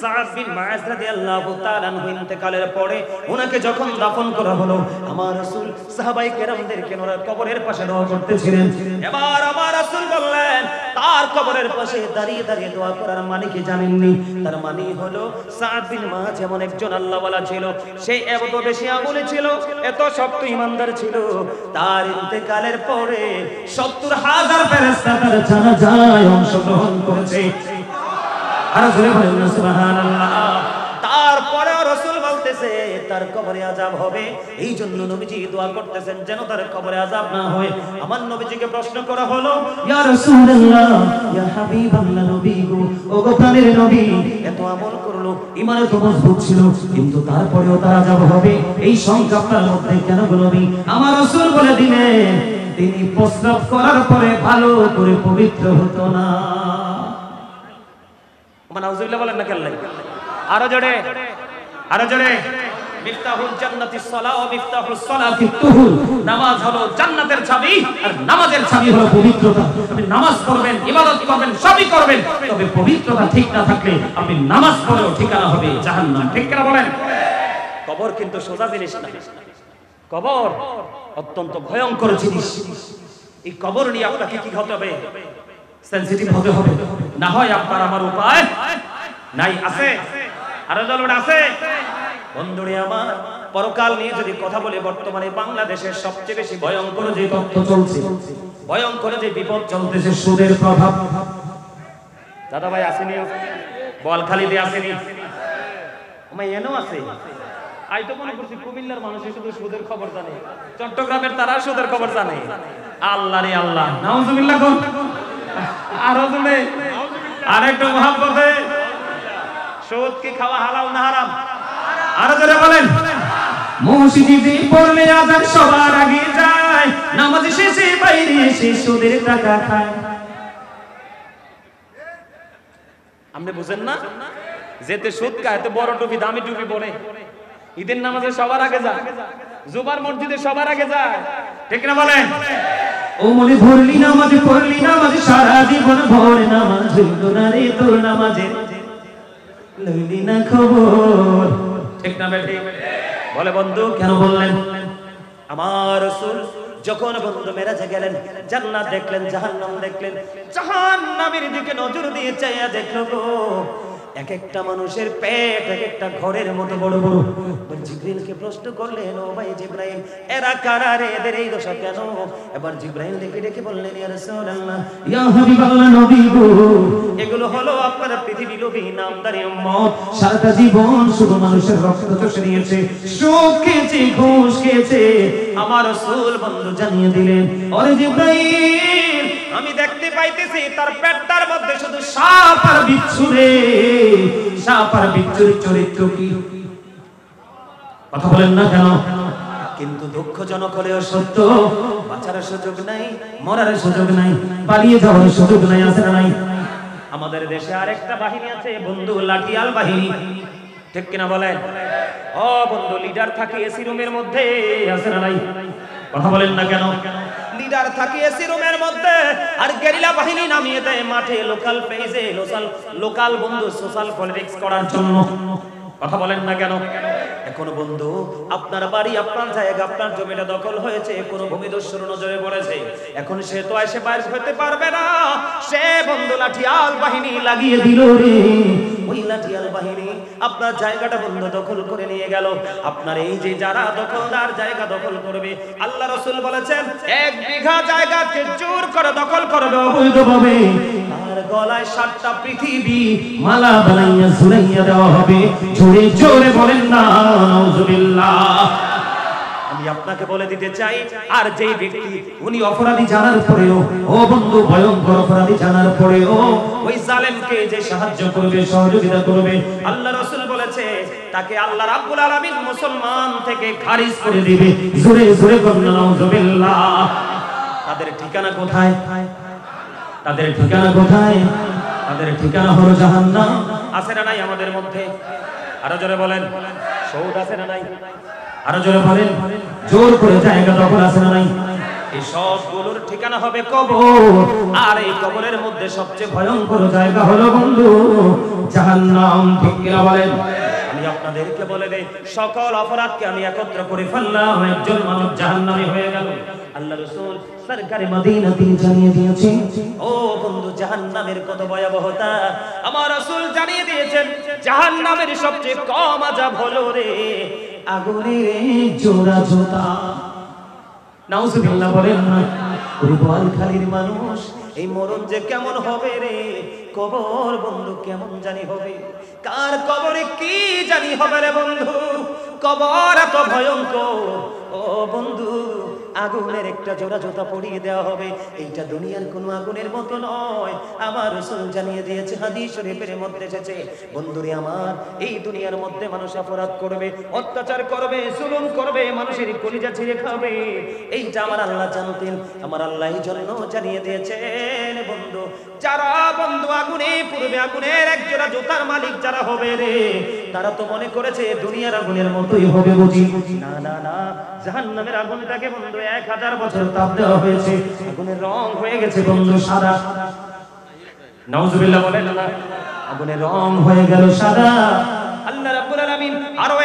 সাদ বিন মুআজ রাদিয়াল্লাহু তাআলা আনহু ইন্তেকালের পরে ওনাকে যখন দাফন করা হলো, আমার রাসূল সাহাবায়ে কেরামদেরকে ওনার কবরের পাশে দোয়া করতেছিলেন। এবার আমার রাসূল বললেন, তার কবরের পাশে দাঁড়িয়ে দাঁড়িয়ে দোয়া করার মানে কি জানেননি? তার মানে হলো সাদ বিন মুআজ এমন একজন আল্লাহওয়ালা ছিল, সে এত বেশি আমলে ছিল, এত শক্ত ঈমানদার ছিল, তার ইন্তেকালের পরে ৭০,০০০ ফেরেশতা তার জানাজায় অংশগ্রহণ করেছে। তারপরে রাসূল বলতেছে তার কবরে আযাব হবে, এই জন্য নবীজি দোয়া করতেছেন যেন তার কবরে আযাব না হয়। আমার নবীজিকে প্রশ্ন করা হলো, ইয়া রাসূলুল্লাহ, ইয়া হাবিবাল্লাহ, নবী গো, ও গো প্রাণের নবী, এত আমল করলো, ঈমানে তো মজবুত ছিল, কিন্তু তারপরেও তার আযাব হবে, এই সংখ্যা আপনার মধ্যে কেন গো নবী? আমার রাসূল বলে দিলেন, তিনি প্রস্রাব করার পরে ভালো করে পবিত্র হতো না। নাউজুবিল্লাহ বলেন না কেন? আরো জোরে, আরো জোরে। মিফতাহুল জান্নাতিস সালাহ ওয়া মিফতাহুস সালাতিত তুহুর। নামাজ হলো জান্নাতের চাবি, আর নামাজের চাবি হলো পবিত্রতা। আপনি নামাজ পড়বেন, ইবাদত করবেন, সবই করবেন, তবে পবিত্রতা ঠিক না থাকলে আপনি নামাজ পড়লেও ঠিকানা হবে জাহান্নাম। ঠিক কিনা বলেন? কবর কিন্তু সোজা জিনিস না, কবর অত্যন্ত ভয়ঙ্কর জিনিস। এই কবর নিয়ে আপনাকে কি হতে হবে? সেনসিটিভ হতে হবে, না হয় আপনার আমার উপায় নাই। আছে আরো দলটা আছে। বন্ধুরে আমার, পরকাল নিয়ে যদি কথা বলি, বর্তমানে বাংলাদেশের সবচেয়ে বেশি ভয়ঙ্কর যে তথ্য চলছে, ভয়ঙ্কর যে বিপদ চলতেছে, সুদের প্রভাব। দাদা ভাই আসেনি, বলখালিতে আসেনি, আমার এনও আছে। আই তো মনে করছি কুমিল্লার মানুষই শুধু সুদের খবর জানে, চট্টগ্রামের তারা সুদের খবর জানে। আল্লাহ রে আল্লাহ, নাউজুবিল্লাহ। আরো জনে আরেকটু মহব্বতে, সুদ কি খাওয়া হালাল না হারাম? আরো জোরে বলেন। মসজিদে পড়লে আযান সবার আগে যায়, নামাজ শেষে বাইরে এসে সুদের টাকা খায়। আপনি বুঝেন না? যেতে সুদ খায় তো বড় টুপি দামি টুপি পরে, ঈদের নামাজে সবার আগে যায়, জুমার মসজিদে সবার আগে যায়। ঠিক না বলেন? ও মনে ভরলি নামাজে, পড়লি নামাজে, সারা জীবন ভর নামাজ হইলো না রে তোর নামাজে, লইলি না খবর। ঠিক না বেঠিক? বলে বন্ধু কেন বললেন? আমার রাসূল যখন বন্ধু মেরাজে গেলেন, জান্নাত দেখলেন, জাহান্নাম দেখলেন, জাহান্নামের দিকে নজর দিয়ে চাইয়া দেখলো গো, এক একটা মানুষের পেট এক একটা ঘরের মতো বড় বড়। জিবরাইলকে প্রশ্ন করলেন, ও ভাই জিবরাইল, এরা কারা রে, এদের এই দশা কেন? এবার জিবরাইল ডেকে ডেকে বললেন, ইয়া রাসূলুল্লাহ, ইয়া হাবিবাল্লাহ, নবী গো, এগুলো হলো আপনার পৃথিবী লোভী নামদারি উম্মত, সারা জীবন শুধু মানুষের রক্ত চষে নিয়েছে, সুদ খেয়েছে, ঘুষ খেয়েছে। আমার রাসূল বন্ধু জানিয়ে দিলেন, ওরে জিবরাইল, আমি দেখতে পাইতেছি তার পেটটার মধ্যে শুধু সাপ আর বিচ্ছু রে। সাপ আর বিচ্ছুর চরিত্র কি? কথা বলেন না কেন? কিন্তু দুঃখজনক হলেও সত্য, বাঁচার সুযোগ নাই, মরার সুযোগ নাই, পালিয়ে যাওয়ার সুযোগ নাই। আছে না নাই? আমাদের দেশে আরেকটা বাহিনী আছে বন্ধু, লাঠিয়াল বাহিনী। ঠিক কিনা বলেন? ও বন্ধু, লিডার থাকে এসি রুমের মধ্যে। আছে না নাই? কথা বলেন না কেন? লিডার থাকে এসি রুমের মধ্যে, আর গেরিলা বাহিনী নামিয়ে দেয় মাঠে, লোকাল পেজে, লোকাল বন্ধু সোশ্যাল পলিটিক্স করার জন্য। কথা বলেন না কেন? এখন বন্ধু, আপনার বাড়ি, আপনার জায়গা, আপনার জমিটা দখল হয়েছে, কোন ভূমিদস্যুর নজরে পড়েছে, এখন সে তো এসে বাইরে হতে পারবে না, সে বন্ধু লাঠিয়াল বাহিনী লাগিয়ে দিল রে। ওই লাঠিয়াল বাহিনী আপনার জায়গাটা বন্ধু দখল করে নিয়ে গেল। আপনার এই যে যারা দখলদার জায়গা দখল করবে, আল্লাহ রাসূল বলেছেন, 1 বিঘা জায়গাকে জোর করে দখল করবে অবৈধভাবে, তার গলায় 7টা পৃথিবী মালা বানাইয়া ঝুলাইয়া দেওয়া হবে। জোরে জোরে বলেন না নাউজুবিল্লাহ। আমি আপনাকে বলে দিতে চাই, আর যেই ব্যক্তি উনি অপরাধী জানার পরেও, ও বন্ধু, ভয়ঙ্কর অপরাধী জানার পরেও ওই জালেমকে যে সাহায্য করবে, সহযোগিতা করবে, আল্লাহ রাসূল বলেছে তাকে আল্লাহ রাব্বুল আলামিন মুসলমান থেকে খারিজ করে দিবে। জোরে জোরে বলেন নাউজুবিল্লাহ। তাদের ঠিকানা কোথায়? তাদের ঠিকানা কোথায়? তাদের ঠিকানা হলো জাহান্নাম। আছে না নাই আমাদের মধ্যে? আরো জোরে বলেন। সৌদ আছে না নাই? আরো জোরে বলেন। জোর করে জায়গা দখল আছে না নাই? এই সবগুলোর ঠিকানা হবে কবর। আর এই কবরের মধ্যে সবচেয়ে ভয়ঙ্কর জায়গা হলো বন্ধু জাহান্নাম। ঠিক কিনা বলেন? আমি আপনাদেরকে বলে দেই, সকল অপরাধকে আমি একত্র করে ফেললাম, একজন মানুষ জাহান্নামী হয়ে গেল। আল্লাহ রাসূল সরকারে মদিনা তিনি জানিয়ে দিয়েছেন, ও বন্ধু, জাহান্নামের কত ভয়াবহতা আমার রাসূল জানিয়ে দিয়েছেন। জাহান্নামের সবচেয়ে কম আযাব হলো রে আগুনের জোড়া জুতা। নাউজুবিল্লাহ বলেন না। ওই বোয়ালখালীর মানুষ, এই মরণ যে কেমন হবে রে, কবর বন্ধু কেমন জানি হবে, কার কবরে কি জানি হবে রে বন্ধু, কবর এত ভয়ঙ্কর। ও বন্ধু, আগুনের একটা জোড়া জুতা পরিয়ে দেওয়া হবে, এইটা দুনিয়ার কোনো আগুনের মতো নয়। আমার রাসূল জানিয়ে দিয়েছে, হাদিস শরীফের মধ্যে এসেছে, বন্ধুরে আমার, এই দুনিয়ার মধ্যে মানুষ অপরাধ করবে, অত্যাচার করবে, জুলুম করবে, মানুষের কলিজা ছিঁড়ে খাবে, এইটা আমার আল্লাহ জানতেন। আমার আল্লাহ এই জন্য জানিয়ে দিয়েছেন, বন্ধু, যারা বন্ধু আগুনে পড়বে, আগুনের এক জোড়া জুতার মালিক যারা হবে রে, তারা তো মনে করেছে দুনিয়ার আগুনের মতোই হবে বুঝি। না না না, জাহান্নামের আগুনটাকে বন্ধু 1000 বছর তাপ দেওয়া হয়েছে, আগুনের রং হয়ে গেছে বন্ধু সাদা। নাউজুবিল্লাহ বলেন না। আগুনের রং হয়ে গেল সাদা। আল্লাহ রাব্বুল আলামিন আরো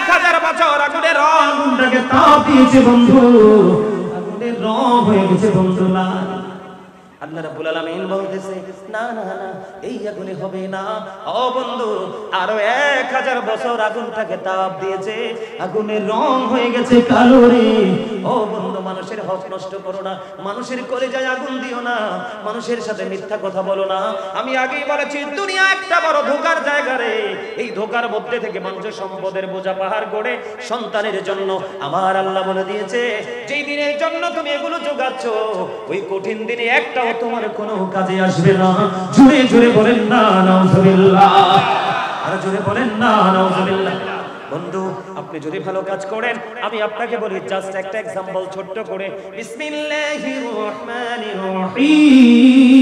1000 বছর আগুনের রংটাকে তাপ দিয়েছে বন্ধু, আগুনের রং হয়ে গেছে বন্ধু লাল। আল্লাহ রাব্বুল আলামিন বলতেছে, না না না, এই আগুনে হবে না। ও বন্ধু, আরো 1000 বছর আগুনটাকে তাপ দিয়েছে, আগুনের রং হয়ে গেছে কালো রে। ও বন্ধু, মানুষের হক নষ্ট করো না, মানুষের কলিজায় আগুন দিও না, মানুষের সাথে মিথ্যা কথা বলো না। আমি আগেই বলেছি, দুনিয়া একটা বড় ধোঁকার জায়গা রে। এই ধোঁকার মধ্যে থেকে মানুষের সম্পদের বোঝা পাহাড় গড়ে সন্তানের জন্য আমার আল্লাহ বলে দিয়েছে, যেই দিনের জন্য তুমি এগুলো জোগাচ্ছ, ওই কঠিন দিনে একটা তোমার কোনো কাজে আসবে না। জোরে জোরে বলেন না নাউজুবিল্লাহ, আর জোরে বলেন না নাউজুবিল্লাহ। বন্ধু, আপনি যদি ভালো কাজ করেন, আমি আপনাকে বলি জাস্ট একটা एग्जांपल ছোট্ট করে, বিসমিল্লাহির রহমানির রহিম।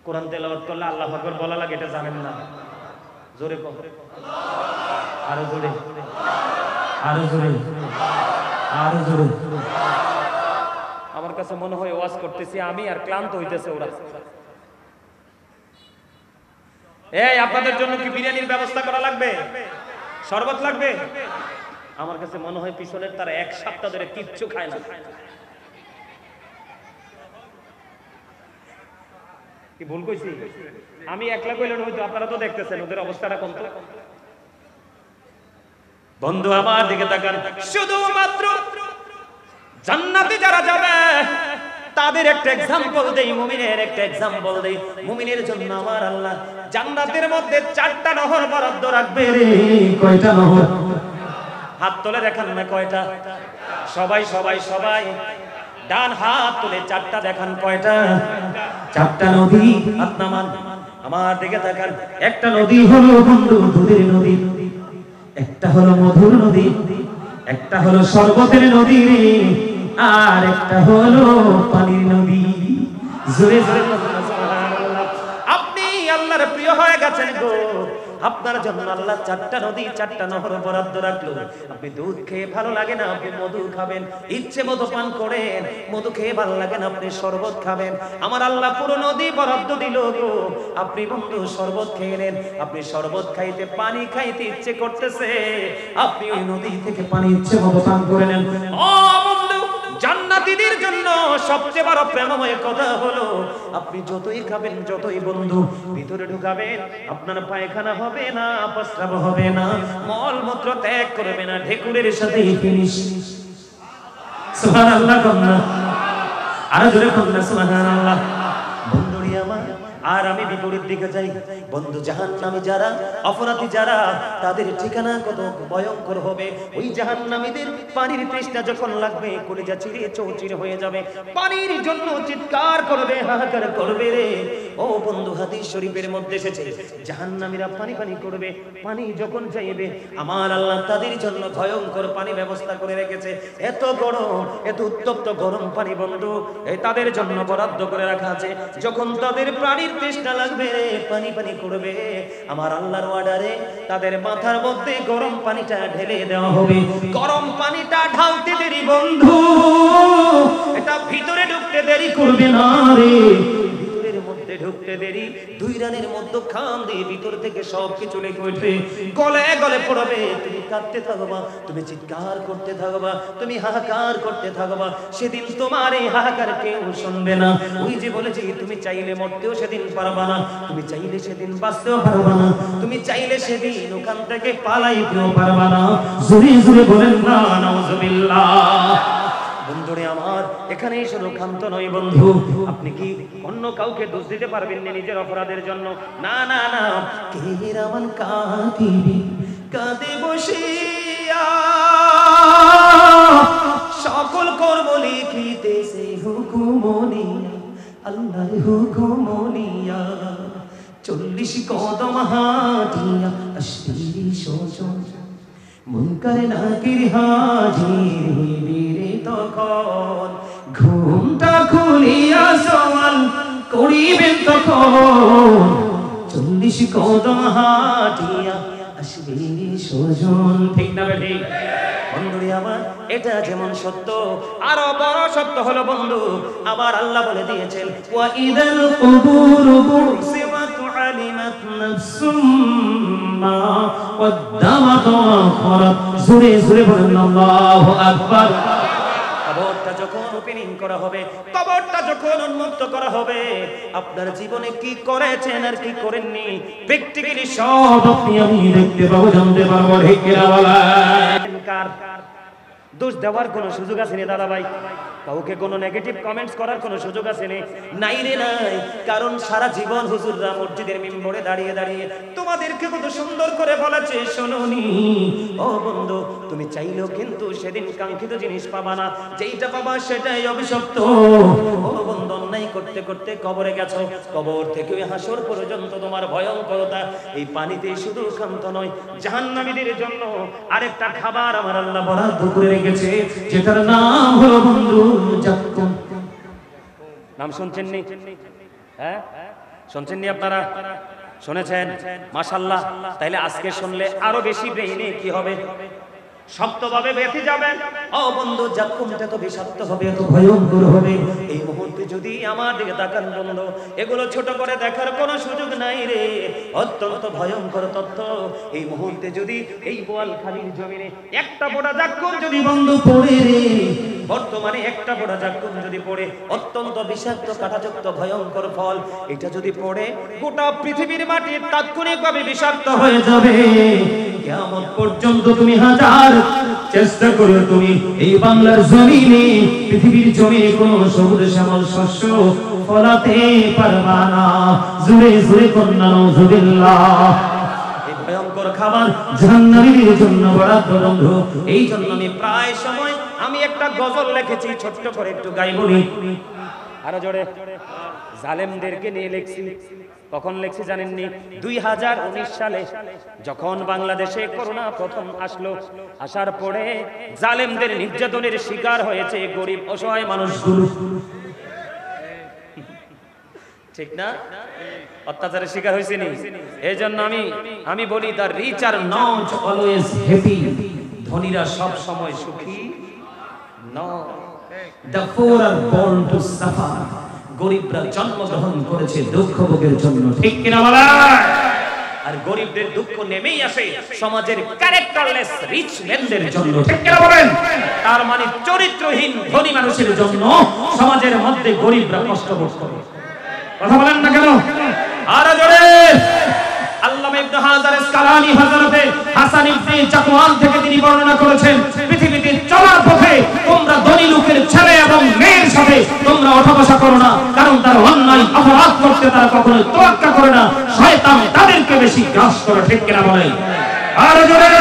কোরআন তেলাওয়াত করলে আল্লাহু আকবার বলা লাগে, এটা জানেন না? জোরে বল, আরো জোরে, আরো জোরে, আরো জোরে। আমার কাছে মনে হয় ওয়াজ করতেছি আমি, আর ক্লান্ত হইতেছে ওরা। এই, আপনাদের জন্য কি বিরিয়ানির ব্যবস্থা করা লাগবে? শরবত লাগবে? আমার কাছে মনে হয় পিছনের তারা 1 সপ্তাহ ধরে কিচ্ছু খায় না। কি ভুল কইছি? আমি একলা কইলেন হয়তো, আপনারা তো দেখতেছেন ওদের অবস্থাটা কোন। বন্ধু আমার দিকে তাকান, শুধুমাত্র জান্নাতে যারা যাবে তাদের একটা एग्जांपल দেই, মুমিনের একটা एग्जांपल দেই। মুমিনের জন্য আমার আল্লাহ জান্নাতের মধ্যে 4টা নহর বরাদ্দ রাখবে রে। কয়টা নহর? হাত তুলে দেখান না কয়টা। সবাই সবাই সবাই ডান হাত তুলে 4টা দেখান। কয়টা? 4টা নদী। হাত নামান, আমার দিকে তাকান। একটা নদী হলো বন্ধু দুধের নদী, একটা হলো মধুর নদী, একটা হলো শরবতের নদী রে, আর একটা হলো পানির নদী। জোরে জোরে সুবহানাল্লাহ। আপনি আল্লাহর প্রিয় হয়ে গেছেন গো, আপনার জন্য আল্লাহ 4টা নদী 4টা নহর বরাদ্দ রাখলো। আপনি দুধ খেয়ে ভালো লাগে না, আপনি মধু খাবেন, ইচ্ছে মতো পান করেন। মধু খেয়ে ভালো লাগে না, আপনি শরবত খাবেন। আমার আল্লাহ পুরো নদী বরাদ্দ দিল গো, আপনি বন্ধু শরবত খেয়ে নেন। আপনি শরবত খাইতে, পানি খাইতে ইচ্ছে করতেছে, আপনি ওই নদী থেকে পানি ইচ্ছে মতো পান করে নেন। ও বন্ধু, জান্নাতীদের জন্য সবচেয়ে বড় প্রেমময় কথা হলো, আপনি যতই খাবেন, যতই বন্ধু ভিতরে ঢুকাবেন, আপনার পায়খানা হবে না, প্রস্রাব হবে না, মলমূত্র ত্যাগ করবে না, ঢেকুরের সাথে ফিনিশ। সুবহানাল্লাহ কন্না, আর জোরে কন্না সুবহানাল্লাহ। বন্ধুরি আমার, আর আমি বিপরীত দিকে যাই বন্ধু, জাহান্নামী যারা, অপরাধী যারা, তাদের ঠিকানা কত ভয়ঙ্কর হবে। ওই জাহান্নামীদের পানির তৃষ্ণা যখন লাগবে, কলিজা চিরে চৌচির হয়ে যাবে, পানির জন্য চিৎকার করবে, হাহাকার করবে রে। ও বন্ধু, হাদিস শরীফের মধ্যে এসেছে, জাহান্নামীরা পানি পানি করবে, পানি যখন চাইবে, আমার আল্লাহ তাদের জন্য ভয়ঙ্কর পানি ব্যবস্থা করে রেখেছে। এত গরম, এত উত্তপ্ত গরম পানি বন্ধু এই তাদের জন্য বরাদ্দ করে রাখা আছে। যখন তাদের প্রাণীর তৃষ্ণা লাগবে, পানি পানি করবে, আমার আল্লাহর অর্ডারে তাদের মাথার মধ্যে গরম পানিটা ঢেলে দেওয়া হবে। গরম পানিটা ঢালতে দেরি বন্ধু, এটা ভিতরে ঢুকতে দেরি করবে না রে। ভিতরের মধ্যে ঢুকতে দেরি 2 রানের মধ্যে খাম দিয়ে ভিতর থেকে সব কিছু লেগে উঠবে, গলে গলে পড়বে। তুমি কাঁদতে থাকবা, তুমি চিৎকার করতে থাকবা, তুমি হাহাকার করতে থাকবা। সেদিন তোমার এই হাহাকার কেউ শুনবে না। ওই যে বলেছি, তুমি চাইলে মরতেও সেদিন পারবা না, তুমি চাইলে সেদিন বাঁচতেও পারবা না, তুমি চাইলে সেদিন ওখান থেকে পালাইতেও পারবা না। জোরে জোরে বলেন না নাউজুবিল্লাহ। বন্ধুরে আমার, এখানেই শুধু ক্ষান্ত নয় বন্ধু। আপনি কি অন্য কাউকে দোষ দিতে পারবেন না নিজের অপরাধের জন্য? না না না। কে রামান কাঁদিবি কাঁদে বসিয়া, সকল কর্ম লিখিতেছে হুকুমনিয়া, আল্লাহর হুকুমনিয়া। 40 কদম হাঁটিয়া আসবি সোজন, মুনকার নাকির হাজির হইবে তখন। ঘুমটা খুলিয়া সওয়াল করিবেন তখন, 40 কদম হাঁটিয়া আসবে সোজন। ঠিক না বেঠি? বন্ধুরে আমার, এটা যেমন সত্য, আরো বড় সত্য হলো বন্ধু, আবার আল্লাহ বলে দিয়েছেন, ওয়া ইদাল কুবুর বুসিমাত আলিমাত নাফসুম মা কদ্দামাত ওয়া আখরাত। জোরে জোরে বলেন আল্লাহু আকবার। কবরটা যখন ওপেনিং করা হবে, কবরটা যখন উন্মুক্ত করা হবে, আপনার জীবনে কি করেছেন আর কি করেননি প্র্যাকটিক্যালি সব আপনি আমি দেখতে পাবো, জানতে পারবো। ঠিক কিনা বলেন? কার দোষ দেওয়ার কোনো সুযোগ আছে না দাদা ভাই? কাউকে কোনো নেগেটিভ কমেন্টস করার কোনো সুযোগ আছে নাই রে নাই। কারণ সারা জীবন হুজুররা মসজিদের মিম্বরে দাঁড়িয়ে দাঁড়িয়ে তোমাদেরকে কত সুন্দর করে বলেছে, শোনোনি? ও বন্ধু, তুমি চাইলেও কিন্তু সেদিন কাঙ্ক্ষিত জিনিস পাবা না, যেইটা পাবা সেটাই অভিশপ্ত। ও বন্ধু, অন্যায় করতে করতে কবরে গেছো, কবর থেকে হাসর পর্যন্ত তোমার ভয়ঙ্করতা। এই পানিতে শুধু ক্ষান্ত নয়, জাহান্নামীদের জন্য আরেকটা খাবার আমার আল্লাহ বরাদ্দ করে রেখেছে, যেটার নাম হলো বন্ধু জাক্কুম। নাম শুনছেন নি? হ্যাঁ, শুনছেন নি আপনারা? শুনেছেন? মাশাআল্লাহ। তাইলে আজকে শুনলে আরো বেশি ব্রেইনে কি হবে? শক্তভাবে বেঁধে যাবেন। ও বন্ধু, জাক্কুমটা তো বিষাক্ত হবে, এত ভয়ঙ্কর হবে। এই মুহূর্তে যদি আমার দিকে তাকান বন্ধু, এগুলো ছোট করে দেখার কোনো সুযোগ নাই রে, অত্যন্ত ভয়ঙ্কর তথ্য। এই মুহূর্তে যদি এই বোয়ালখালীর জমিনে একটা বড় জাক্কুম যদি বন্ধু পড়ে রে, বর্তমানে একটা বড় জাক্কুম যদি পড়ে, অত্যন্ত বিষাক্ত কাঁটাযুক্ত ভয়ঙ্কর ফল, এটা যদি পড়ে গোটা পৃথিবীর মাটি তাৎক্ষণিকভাবে বিষাক্ত হয়ে যাবে। কিয়ামত পর্যন্ত তুমি হাজার চেষ্টা করো, তুমি এই বাংলার জমিনে, পৃথিবীর জমিনে কোন সবুজ শ্যামল শস্য ফলাতে পারবা না। জোরে জোরে কন্যা নাউজুবিল্লাহ। এই ভয়ঙ্কর খাবার জাহান্নামীদের জন্য বরাদ্দ বন্ধু। এই জন্য আমি প্রায় সময় আমি একটা গজল লিখেছি, ছোট্ট করে একটু গাইবো। আরো জোরে। জালেমদেরকে নিয়ে লিখছি। কখন লিখছি জানেননি? 2019 সালে যখন বাংলাদেশে করোনা প্রথম আসলো, আসার পরে জালেমদের নির্যাতনের শিকার হয়েছে গরিব অসহায় মানুষগুলো। ঠিক না? অত্যাচারের শিকার হয়েছে নি। এই জন্য আমি বলি, the rich are not always happy, ধনীরা সব সময় সুখী নয়। The poor are born to suffer, গরিবরা জন্মগ্রহণ করেছে দুঃখ ভোগের জন্য। ঠিক কিনা বলা? আর গরিবদের দুঃখ নেমেই আসে সমাজের ক্যারেক্টারলেস রিচ ম্যানদের জন্য। ঠিক কিনা বলেন? তার মানে চরিত্রহীন ধনী মানুষের জন্য সমাজের মধ্যে গরিবরা কষ্ট ভোগ করে। কথা বলেন না কেন? আর জোরে। আল্লামা ইবনে হাজার আসকালানী হযরতে হাসান ইবনে জাকওয়ান থেকে তিনি বর্ণনা করেছেন, পৃথিবীতে চলার পথে তোমরা ধনী লোকের ছেলে এবং মেয়ের সাথে তোমরা ওঠা বসা করো না, কারণ তারা অন্যায় অপরাধ করতে তারা কখনোই তোয়াক্কা করে না, শয়তান তাদেরকে বেশি গ্রাস করে। ঠিক কিনা বলেন? আর জোরে।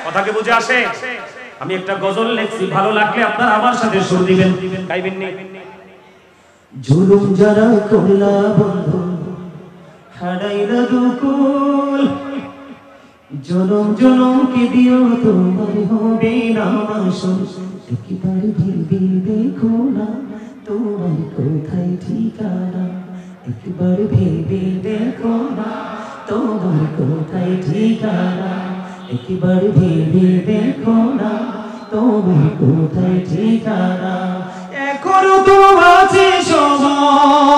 কথা কি বুঝে আসে? আমি একটা গজল লিখছি, ভালো লাগলে আপনারা আমার সাথে সুর দিবেন, গাইবেন নি? জুলুম যারা করলা বন্ধু, হারাইলা দুকুল, জনম জনম কে দিও তোমার হবে না মাসুল। একবার ভেবে দেখো না তোমার কোথায় ঠিকানা, একবার ভেবে দেখো না তোমার কোথায় ঠিকানা, একবার ভেবে দেখো না তোমার কোথায় ঠিকানা। এখনো তো আছে সময়,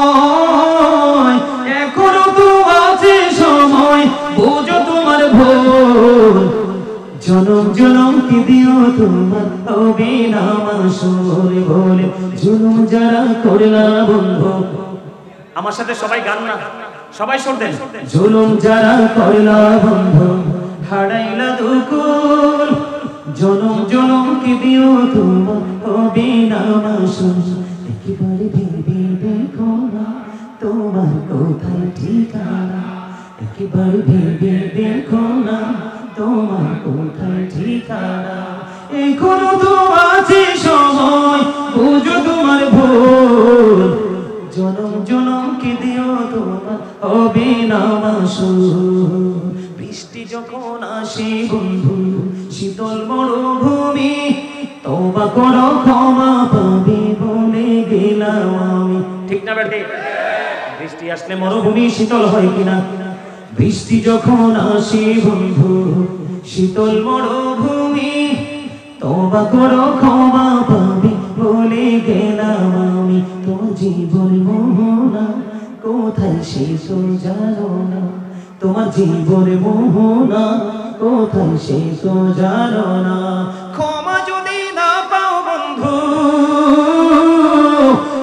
জনম জনম কি দিও তোমার হবে না মাসুর বলে জুলুম যারা করলা বন্ধু। আমার সাথে সবাই গান না, সবাই শুনতেন। জুলুম যারা করলা বন্ধু হারাইলা দুকুল, জনম জনম কি দিও তোমার হবে না মাসুর। একেবারে ভেবে দেখো না তোমার কোথায় ঠিকানা, একেবারে ভেবে দেখো না তোমার কোথায় ঠিকানা। এখনো তো আছে সময় বুঝো তোমার ভুল, জনম জনম কি দিও তোমার হবে না মাসুর। বৃষ্টি যখন আসে বন্ধু শীতল মরুভূমি, তওবা করো ক্ষমা পাবে বলে গেলাম আমি। ঠিক না বেটি? বৃষ্টি আসলে মরুভূমি শীতল হয় কিনা? বৃষ্টি যখন আসে বন্ধু শীতল মরুভূমি, তওবা করো ক্ষমা পাবে বলে গেলাম আমি। তোমার জীবন মোহনা কোথায় শেষ জানো না, তোমার জীবন মোহনা কোথায় শেষ জানো না। ক্ষমা যদি না পাও বন্ধু,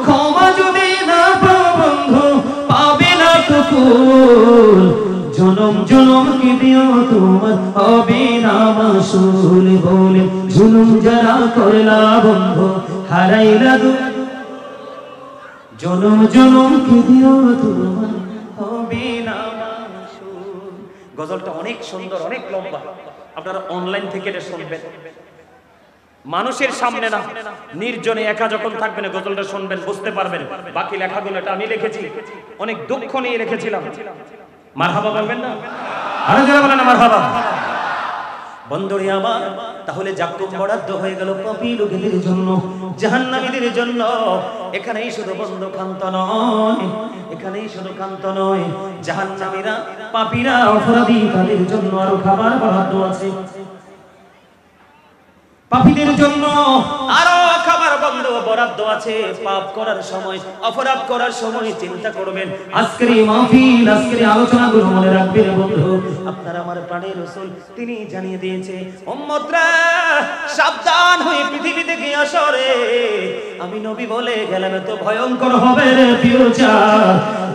ক্ষমা যদি না পাও বন্ধু পাবে না তো কুল, জনম জনম কি দিও তোমার হবে না মাসুল বলে জুলুম যারা করলা বন্ধু হারাইলা দু। জনম জনম কি দিও তোমার হবে না মাসুল। গজলটা অনেক সুন্দর, অনেক লম্বা, আপনারা অনলাইন থেকে এটা শুনবেন। মানুষের সামনে না, নির্জনে একা যখন থাকবেন গজলটা শুনবেন, বুঝতে পারবেন। বাকি লেখাগুলো এটা আমি লিখেছি, অনেক দুঃখ নিয়ে লিখেছিলাম। মারহাবা বলবেন না? আরো যারা বলেন না মারহাবা। বন্ধুরে আমার, তাহলে জাক্কুম বরাদ্দ হয়ে গেল পাপী লোকেদের জন্য, জাহান্নামীদের জন্য। এখানেই শুধু বন্ধ ক্ষান্ত নয়, এখানেই শুধু ক্ষান্ত নয়, জাহান্নামীরা পাপীরা অপরাধী তাদের জন্য আরো খাবার বরাদ্দ আছে। পাপীদের জন্য আরো খাবার বন্ধ বরাদ্দ আছে। পাপ করার সময়, অপরাধ করার সময় চিন্তা করবেন। আজকের এই মাহফিল, আজকের এই আলোচনাগুলো মনে রাখবেন বন্ধু। আপনার আমার প্রাণের রাসূল তিনি জানিয়ে দিয়েছে, উম্মতরা সাবধান হয়ে পৃথিবী থেকে আসো রে। আমি নবী বলে গেলাম এত ভয়ঙ্কর হবে রে ফিউচার,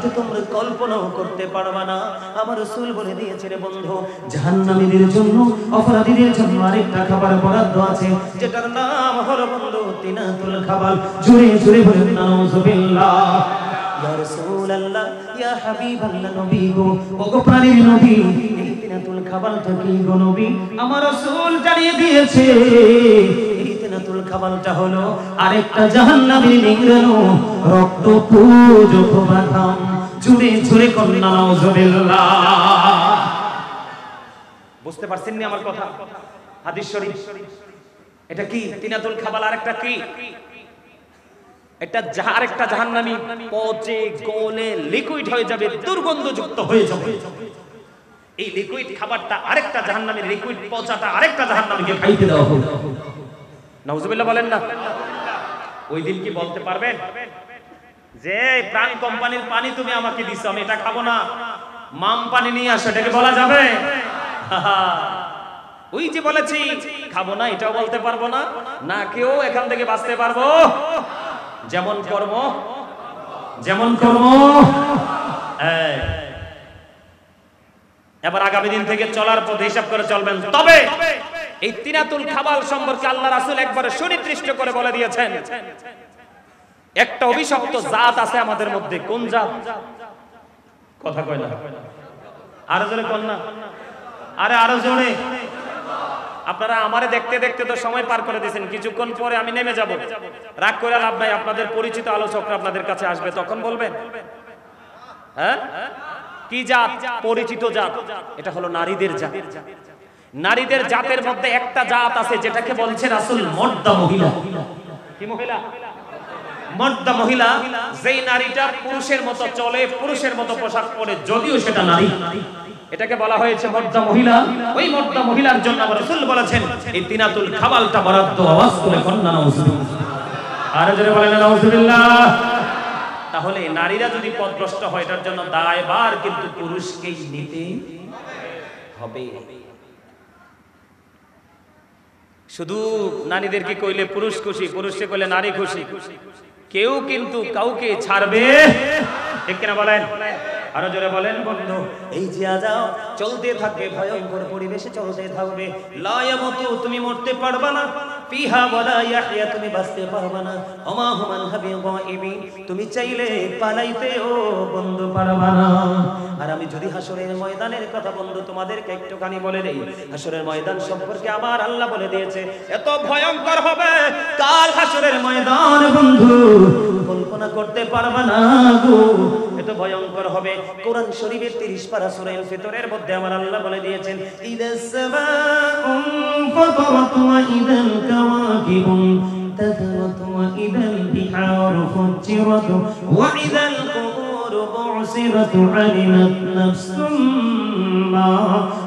তো তোমরা কল্পনাও করতে পারবা না। আমার রাসূল বলে দিয়েছে রে বন্ধু, জাহান্নামীদের জন্য, অপরাধীদের জন্য আরেকটা খাবার বরাদ্দ আছে, যেটার নাম হলো বন্ধু তিনাতুল খাবাল। জোরে জোরে বলেন নাউযুবিল্লাহ। ইয়া রাসূলুল্লাহ, ইয়া হাবিবাল্লাহ, নবী গো, ওগো প্রাণের নবী, এই তিনাতুল খাবালটা কি গো নবী? আমার রাসূল জানিয়ে দিয়েছে, এই তিনাতুল খাবালটা হলো আরেকটা জাহান্নামীর নিংড়ানো রক্ত পূজক বাদাম। জোরে জোরে করুন নাউযুবিল্লাহ। বুঝতে পারছেন না আমার কথা? হাদিস শরীফ। এটা কি তিনাতুল খাবাল? আরেকটা কি? এটা আরেকটা জাহান্নামী পচে গলে লিকুইড হয়ে যাবে, দুর্গন্ধযুক্ত হয়ে যাবে। এই লিকুইড খাবারটা আরেকটা জাহান্নামীর, লিকুইড পচাটা আরেকটা জাহান্নামীকে খাইতে দেওয়া হবে। নাউজুবিল্লাহ বলেন না? ওই দিন কি বলতে পারবেন যে প্রাণ কোম্পানির পানি তুমি আমাকে দিছো, আমি এটা খাবো না, মাম পানি নিয়ে আসো, এটাকে বলা যাবে? ওই যে বলেছি খাবো না, এটাও বলতে পারবো না, না কেউ এখান থেকে বাঁচতে পারবো। যেমন কর্ম যেমন কর্ম। এবার আগামী দিন থেকে চলার পথে হিসাব করে চলবেন। তবে এই তিনাতুল খাবাল সম্পর্কে আল্লাহ রাসূল একবারে সুনির্দিষ্ট করে বলে দিয়েছেন, একটা অভিশপ্ত জাত আছে আমাদের মধ্যে। কোন জাত? কথা কয় না, আরো জোরে কোন না, আরে আরো জোরে। আপনারা আমারে দেখতে দেখতে তো সময় পার করে দিয়েছেন, কিছুক্ষণ পরে আমি নেমে যাব। রাগ করে লাভ নাই, আপনাদের পরিচিত আলোচকরা আপনাদের কাছে আসবে, তখন বলবেন। হ্যাঁ, কি জাত? পরিচিত জাত। এটা হলো নারীদের জাত। নারীদের জাতের মধ্যে একটা জাত আছে যেটাকে বলছে রাসূল মর্দা মহিলা। কি মহিলা? মর্দা মহিলা। যেই নারীটা পুরুষের মতো চলে, পুরুষের মতো পোশাক পরে, যদিও সেটা নারী, এটাকে বলা হয়েছে মর্দা মহিলা। ওই মর্দা মহিলার জন্য আমার রাসূল বলেছেন এই তিনাতুল খাবালটা বরাদ্দ। আওয়াজ করে কন্যা নাউযুবিল্লাহ, আর জোরে বলেন নাউযুবিল্লাহ। তাহলে নারীরা যদি পথভ্রষ্ট হয়, এটার জন্য দায়ভার কিন্তু পুরুষকেই নিতে হবে। শুধু নারীদেরকে কইলে পুরুষ খুশি, পুরুষকে কইলে নারী খুশি, কেউ কিন্তু কাউকে ছাড়বে ঠিক কিনা বলেন? আরো জোরে বলেন বন্ধু। এই যে আজাব চলতে থাকবে, ভয়ঙ্কর পরিবেশে চলতে থাকবে। লা ইয়ামুতু, তুমি মরতে পারবা না। ফিহা ওয়ালা ইয়াহইয়া, তুমি বাঁচতে পারবা না। ওমা হুমান হাবি গায়বি, তুমি চাইলে পালাইতেও বন্ধু পারবা না। আর আমি যদি হাসরের ময়দানের কথা বন্ধু তোমাদেরকে একটুখানি বলে দেই, হাসরের ময়দান সম্পর্কে আমার আল্লাহ বলে দিয়েছে এত ভয়ঙ্কর হবে কাল হাসরের ময়দান বন্ধু, কল্পনা করতে পারবা না গো, এত ভয়ঙ্কর হবে। কোরআন শরীফের 30 পারা সূরা আল ফিতরের মধ্যে আমার আল্লাহ বলে দিয়েছেন ইদাস সামাউন ফাতারাত ওয়া ইদাল কাওয়াকিবুন তাতারাত ওয়া ইদাল বিহারু ফুজ্জিরাত ওয়া ইদাল কুবুর বু'সিরাত আলিমাত নাফসুম মা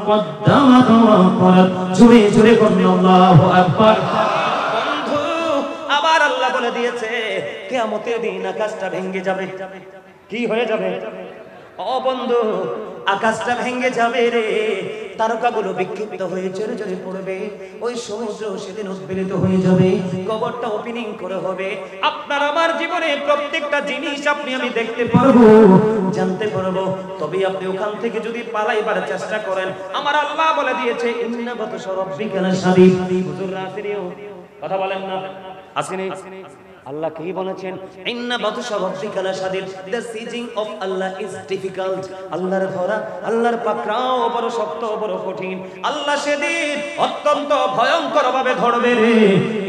কদ্দামাত ওয়া ক্বালাত। জোরে জোরে বলুন আল্লাহু আকবার। বন্ধু আবার আল্লাহ বলে দিয়েছে কিয়ামতের দিন আকাশটা ভেঙে যাবে। কি হয়ে যাবে? ও বন্ধু, আকাশটা ভেঙে যাবে রে, তারকাগুলো বিক্ষিপ্ত হয়ে জোরে জোরে পড়বে, ওই সমুদ্র সেদিন উদ্বেলিত হয়ে যাবে, কবরটা ওপেনিং করে হবে। আপনার আমার জীবনে প্রত্যেকটা জিনিস আপনি আমি দেখতে পারবো, জানতে পারবো। তবে আপনি ওখান থেকে যদি পালাইবার চেষ্টা করেন, আমার আল্লাহ বলে দিয়েছে ইন্না বাতশা রাব্বিকা লাশাদীদ। হুজুর রাসেলিও কথা বলেন না, আসেনি? আল্লাহ কি বলেছেন? ইন্না বাতশা রাব্বিকা লাশাদীদ, the seizing of Allah is difficult. আল্লাহর ধরা, আল্লাহর পাকড়াও বড় শক্ত, বড় কঠিন। আল্লাহ সেদিন অত্যন্ত ভয়ঙ্কর ভাবে ধরবে রে।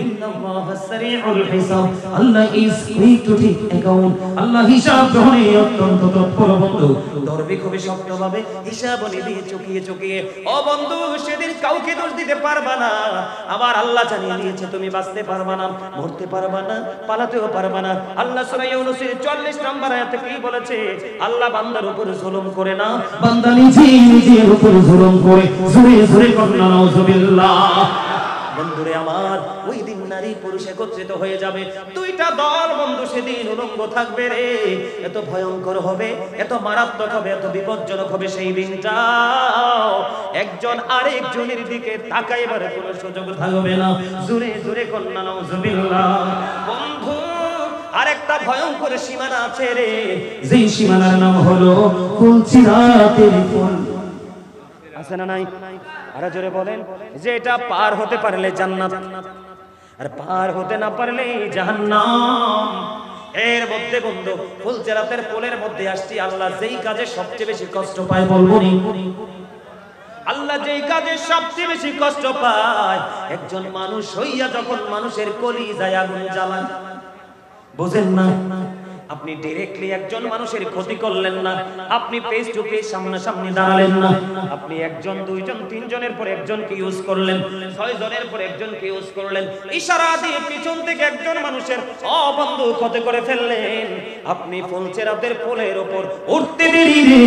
ইন্নাল্লাহা সারিউল হিসাব, Allah is quick to take account. আল্লাহ হিসাব গ্রহণে অত্যন্ত তৎপর বন্ধু, ধরবে খুবই শক্ত ভাবে, হিসাব নিবে চুকিয়ে চুকিয়ে। ও বন্ধু, সেদিন কাউকে দোষ দিতে পারবা না। আবার আল্লাহ জানিয়ে দিয়েছে তুমি বাঁচতে পারবা না, মরতে পারবা না, পালাতেও পারবা না। আল্লাহ সূরা ইউনূসের 40 নম্বর আয়াতে কি বলেছে? আল্লাহ বান্দার উপর জুলুম করে না, বান্দা নিজের উপর জুলুম করে। জোরে জোরে বলুন নাউযুবিল্লাহ। বন্ধুরে আমার, ওই দিন নারী পুরুষ একত্রিত হয়ে যাবে, দুইটা দল বন্ধু সেদিন উলঙ্গ থাকবে রে। এত ভয়ঙ্কর হবে, এত মারাত্মক হবে, এত বিপজ্জনক হবে সেই দিনটা, একজন আরেকজনের দিকে তাকাইবার কোনো সুযোগ থাকবে না। জোরে জোরে কন্যা নাউযুবিল্লাহ। বন্ধু আরেকটা ভয়ঙ্কর সীমানা আছে রে, যেই সীমানার নাম হলো ফুলসিরাতের ফুল। আছে না নাই? আরে জোরে বলেন। যে এটা পার হতে পারলে জান্নাত, আর পার হতে না পারলে জাহান্নাম। এর মধ্যে বন্ধু ফুলসিরাতের পোলের মধ্যে আসছি, আল্লাহ যেই কাজে সবচেয়ে বেশি কষ্ট পায় বলবো নি? আল্লাহ যেই কাজে সবচেয়ে বেশি কষ্ট পায়, একজন মানুষ হইয়া যখন মানুষের কলিজায় আগুন জ্বালায়, বুঝেন না? আপনি ডাইরেক্টলি একজন মানুষের ক্ষতি করলেন না, আপনি ফেস টু ফেস সামনাসামনি দাঁড়ালেন না, আপনি একজন দুইজন তিনজনের পর একজনকে ইউজ করলেন, 6 জনের পর একজনকে ইউজ করলেন, ইশারা দিয়ে পিছন থেকে একজন মানুষের বন্ধু ক্ষতি করে ফেললেন। আপনি ফুলসিরাতের পোলের উপর উঠতে দেরি রে,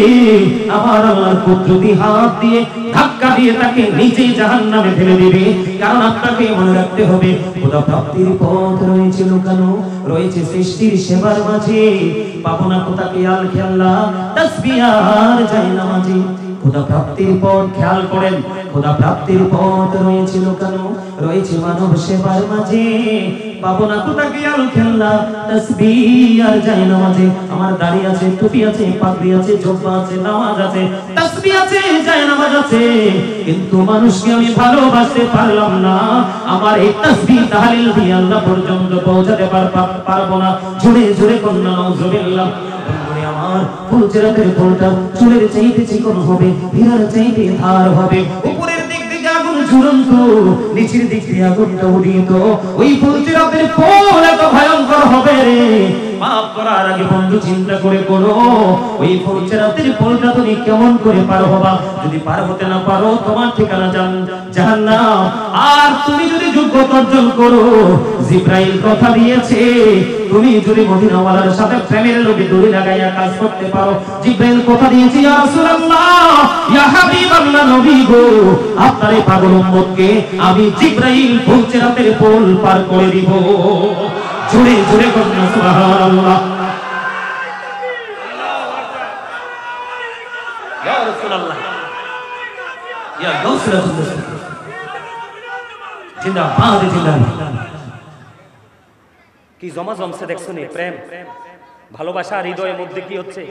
আমার আল্লাহর কুদরতি হাত দিয়ে ধাক্কা দিয়ে তাকে নিজেই জাহান্নামে ফেলে দিবে। কারণ আপনাকে মনে রাখতে হবে, খোদা প্রাপ্তির পথ রয়েছে লুকানো, রয়েছে সৃষ্টির সেবার মাঝে। পাবো না কোথাকে আল খেলা তাসবিহ আর জায়নামাজি। খোদা প্রাপ্তির পথ খেয়াল করেন, খোদা প্রাপ্তির পথ রয়েছে লুকানো, রয়েছে মানব সেবার মাঝে। পাবো না কোথাকে আল খেলা তাসবিহ আর জায়নামাজি। আমার দাড়ি আছে, টুপি আছে, পাগড়ি আছে, জুব্বা আছে, নামাজ আছে, তাসবিহ আছে, জায়নামাজ আছে, কিন্তু মানুষকে আমি ভালোবাসতে পারলাম না। আমার এই তাসবিহ তাহলিল দিয়ে আল্লাহ পর্যন্ত পৌঁছাতে পারবো না। জোরে জোরে কন্যা নাউযুবিল্লাহ। বন্ধুরে আমার, ফুলসিরাতের পোলটা চুলের চাইতে চিকন হবে, হীরার চাইতে ধার হবে। উপরের দিক থেকে আগুন ঝুলন্ত, নিচের দিক থেকে আগুনটা উড়িত। ওই ফুলসিরাতের পোল এত ভয়ঙ্কর হবে রে, পাপ করার আগে বন্ধু চিন্তা করে করো, ওই ফুলসিরাতের পোলটা তুমি কেমন করে পার হবা। যদি পার হতে না পারো, তোমার ঠিকানা জাহান্নাম। আর তুমি যদি যোগ্যতা অর্জন করো, জিবরাইল কথা দিয়েছে, তুমি যদি মদিনাওয়ালার সাথে প্রেমের লোভে দড়ি লাগাইয়া কাজ করতে পারো, জিবরাইল কথা দিয়েছে, ইয়া রাসূলুল্লাহ, ইয়া হাবিবাল্লাহ, নবী গো, আপনার এই পাগল উম্মতকে আমি জিবরাইল ফুলসিরাতের পোল পার করে দিব। জোরে জোরে বলুন সুবহানাল্লাহ। ইয়া রাসূলুল্লাহ, ইয়া গাউসুল আজম। জিন্দাবাদ জিন্দাবাদ। কি জমা জমছে দেখছো নি? প্রেম ভালোবাসা হৃদয়ের মধ্যে কি হচ্ছে?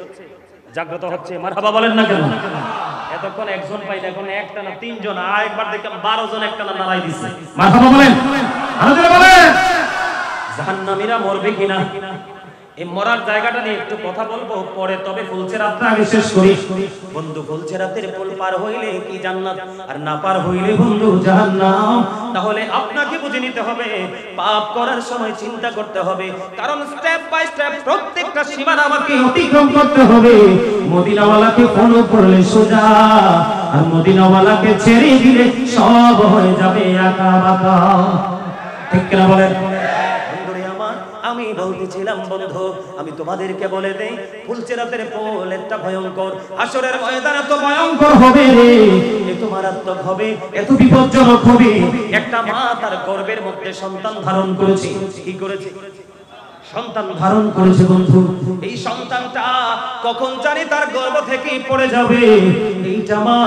জাগ্রত হচ্ছে। মারহাবা বলেন না কেন? এতক্ষণ একজন পাই না, এখন একটা না তিনজন, আর একবার দেখলাম 12 জন একটা না নারাই দিচ্ছে। মারহাবা বলেন, আরো জোরে বলেন। জাহান্নামীরা মরবে কিনা এই মরার জায়গাটা নিয়ে একটু কথা বলবো পরে, তবে ফুলছেরাতটা আগে শেষ করি। বন্ধু। ফুলছেরাতের পুল পার হইলে কি জান্নাত, আর না পার হইলে বন্ধু জাহান্নাম। তাহলে আপনাকে বুঝে নিতে হবে, পাপ করার সময় চিন্তা করতে হবে, কারণ স্টেপ বাই স্টেপ প্রত্যেকটা সীমানা আমাকে অতিক্রম করতে হবে। মদিনাওয়ালাকে ফলো করলে সোজা, আর মদিনাওয়ালাকে ছেড়ে দিলে সব হয়ে যাবে একা বাঁকা। ঠিক কিনা বলেন? আমি বলতেছিলাম বন্ধু, আমি তোমাদেরকে বলে দেই, ফুলছেরাতের পোল একটা ভয়ঙ্কর, হাসরের ময়দান এত ভয়ঙ্কর হবে রে, এত মারাত্মক হবে, এত বিপজ্জনক হবে। একটা মা তার গর্ভের মধ্যে সন্তান ধারণ করেছে। কি করেছে? সন্তান ধারণ করেছে বন্ধু। এই সন্তানটা কখন জানি তার গর্ভ থেকে পড়ে যাবে, এইটা মা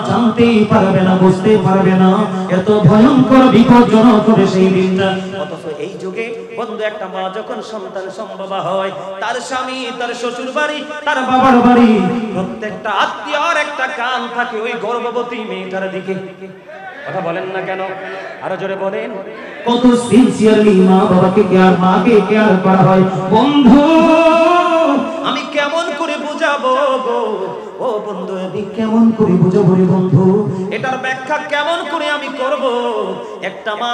জানতেই পারবে না, বুঝতে পারবে না, এত ভয়ঙ্কর বিপজ্জনক হবে সেই দিনটা। অথচ এই যুগে বন্ধু একটা মা যখন সন্তান সম্ভবা হয়, তার স্বামী, তার শ্বশুর বাড়ি, তার বাবার বাড়ি, প্রত্যেকটা আত্মীয়র একটা কান থাকে ওই গর্ভবতী মেয়েটার দিকে। কথা বলেন না কেন? আরো জোরে বলেন। কত সিনসিয়ারলি মা বাবাকে কেয়ার, মাকে কেয়ার করা হয় বন্ধু। আমি কেমন করে বুঝাবো গো ও বন্ধু, আমি কেমন করে বুঝাবো রে বন্ধু? এটার ব্যাখ্যা কেমন করে আমি করব? একটা মা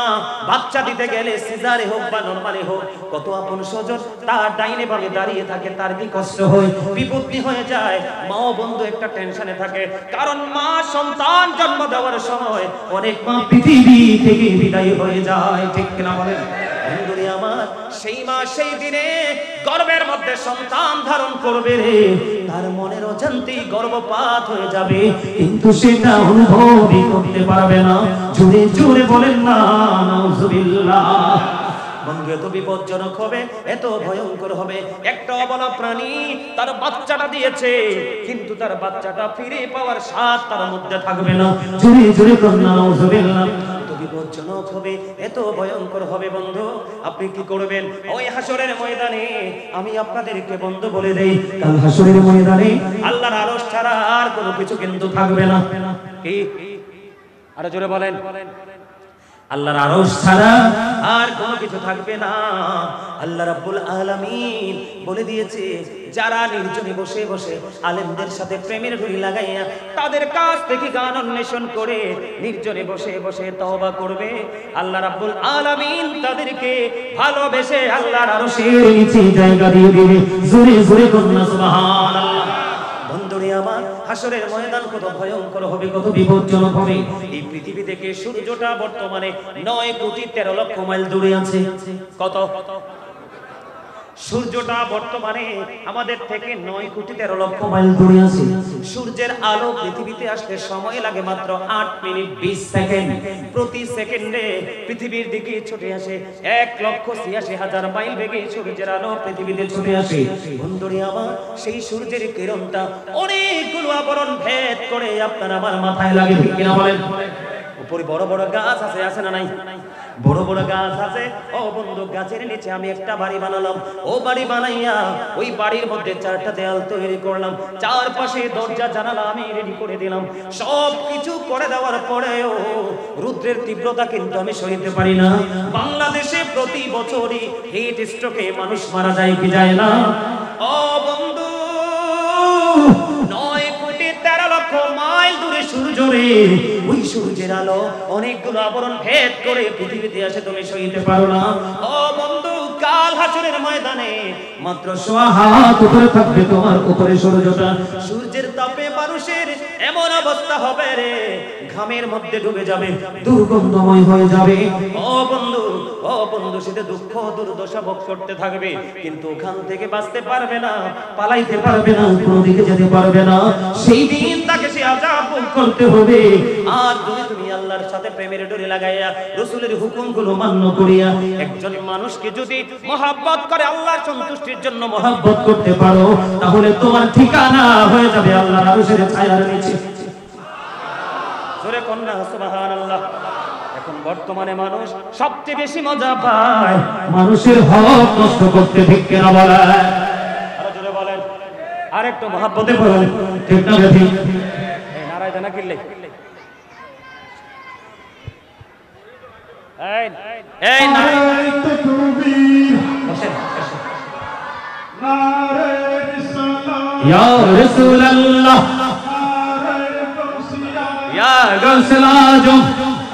বাচ্চা দিতে গেলে সিজারে হোক বা নরমালি হোক, কত আপন স্বজন তার ডাইনে বামে দাঁড়িয়ে থাকে, তার কি কষ্ট হয়, বিপত্তি হয়ে যায়। মাও বন্ধু একটা টেনশনে থাকে, কারণ মা সন্তান জন্ম দেওয়ার সময় অনেক মা পৃথিবী থেকে বিদায় হয়ে যায়। ঠিক কিনা বলেন? বন্ধুরে আমার, সেই মা সেই দিনে গর্ভের মধ্যে সন্তান ধারণ করবে রে, তার মনের অজান্তেই গর্ভপাত হয়ে যাবে, কিন্তু সেটা অনুভবই করতে পারবে না। জোরে জোরে বলেন না নাউজুবিল্লাহ। বন্ধু এত বিপজ্জনক হবে, এত ভয়ঙ্কর হবে। একটা অবলা প্রাণী তার বাচ্চাটা দিয়েছে, কিন্তু তার বাচ্চাটা ফিরে পাওয়ার স্বাদ তার মধ্যে থাকবে না। জোরে জোরে বলেন না নাউজুবিল্লাহ। বিপজ্জনক হবে, এত ভয়ঙ্কর হবে বন্ধু। আপনি কি করবেন ওই হাসরের ময়দানে? আমি আপনাদেরকে বন্ধু বলে দেই, কাল হাসরের ময়দানে আল্লাহর আরশ ছাড়া আর কোনো কিছু কিন্তু থাকবে না। কি? আরো জোরে বলেন। আল্লাহর আরশ ছাড়া আর কোনো কিছু থাকবে না। আল্লাহ রাব্বুল আলামিন বলে দিয়েছে, যারা নির্জনে বসে বসে আলেমদের সাথে প্রেমের ডুরি লাগাইয়া তাদের কাছ থেকে গান অন্বেষণ করে নির্জনে বসে বসে তওবা করবে, আল্লাহ রাব্বুল আলামিন তাদেরকে ভালোবেসে আল্লাহর আরশের নিচে জায়গা দিয়ে দিবে। জোরে জোরে বলেন না সুবহানাল্লাহ। বন্ধুরে আমার, হাসরের ময়দান কত ভয়ঙ্কর হবে, কত বিপজ্জনক হবে। এই পৃথিবী থেকে সূর্যটা বর্তমানে 9,13,00,000 মাইল দূরে আছে। কত? সূর্যটা বর্তমানে আমাদের থেকে 9,13,00,000 মাইল দূরে আছে। সূর্যের আলো পৃথিবীতে আসতে সময় লাগে মাত্র 8 মিনিট 20 সেকেন্ড। প্রতি সেকেন্ডে পৃথিবীর দিকে ছুটে আসে 1,86,000 মাইল বেগে সূর্যের আলো পৃথিবীতে ছুটে আসে। বন্ধুরে আমার, সেই সূর্যের কিরণটা অনেকগুলো আবরণ ভেদ করে আপনার আমার মাথায় লাগে। ঠিক কিনা বলেন? উপরে বড় বড় গাছ আছে, আছে না নাই? বড় বড় গাছ আছে। ও বন্ধু, গাছের নিচে আমি একটা বাড়ি বানালাম। ও বাড়ি বানাইয়া ওই বাড়ির মধ্যে 4টা দেয়াল তৈরি করলাম, চারপাশে দরজা জানালা আমি রেডি করে দিলাম। সব কিছু করে দেওয়ার পরেও রুদ্রের তীব্রতা কিন্তু আমি সইতে পারি না। বাংলাদেশে প্রতি বছরই হিট স্ট্রোকে মানুষ মারা যায়, কি যায় না? ও বন্ধু, 9,13,00,000 মাইল দূরে সূর্য রে, ওই সূর্যের আলো অনেকগুলো আবরণ ভেদ করে পৃথিবীতে আসে, তুমি সইতে পারো না। ও বন্ধু, কাল হাসরের ময়দানে মাত্র সোয়া হাত উপরে থাকবে তোমার উপরে সূর্যটা। সূর্যের তাপে মানুষের এমন অবস্থা হবে রে, ঘামের মধ্যে ডুবে যাবে, দুর্গন্ধময় হয়ে যাবে। ও বন্ধু, ও বন্ধু, সেটা দুঃখ দুর্দশা ভোগ করতে থাকবে, কিন্তু ওখান থেকে বাঁচতে পারবে না, পালাইতে পারবে না, কোনো দিকে যেতে পারবে না। সেই দিন তাকে সে আযাব ভোগ করতে হবে। আর তুমি আল্লাহর সাথে প্রেমের ডোরি লাগাইয়া রাসূলের হুকুমগুলো মান্য করিয়া একজন মানুষকে যদি মহব্বত করে, আল্লাহর সন্তুষ্টির জন্য মহব্বত করতে পারো, তাহলে তোমার ঠিকানা হয়ে যাবে আল্লাহর আরশের ছায়ার নিচে। জোরে কন্যা সুবহানাল্লাহ। এখন বর্তমানে মানুষ সবচেয়ে বেশি মজা পায় মানুষের হক নষ্ট করতে, ঠিক কিনা বলেন? আরো জোরে বলেন, আরেকটু মহাব্বতে মহাব্বতে বলেন, ঠিক না ঠিক? এই নারায় দেনা কিনলে এই নারায় তাকবীর, বসেন নারায় রিসালাত, ইয়া রাসূলুল্লাহ, ইয়া গাউসুল আজম,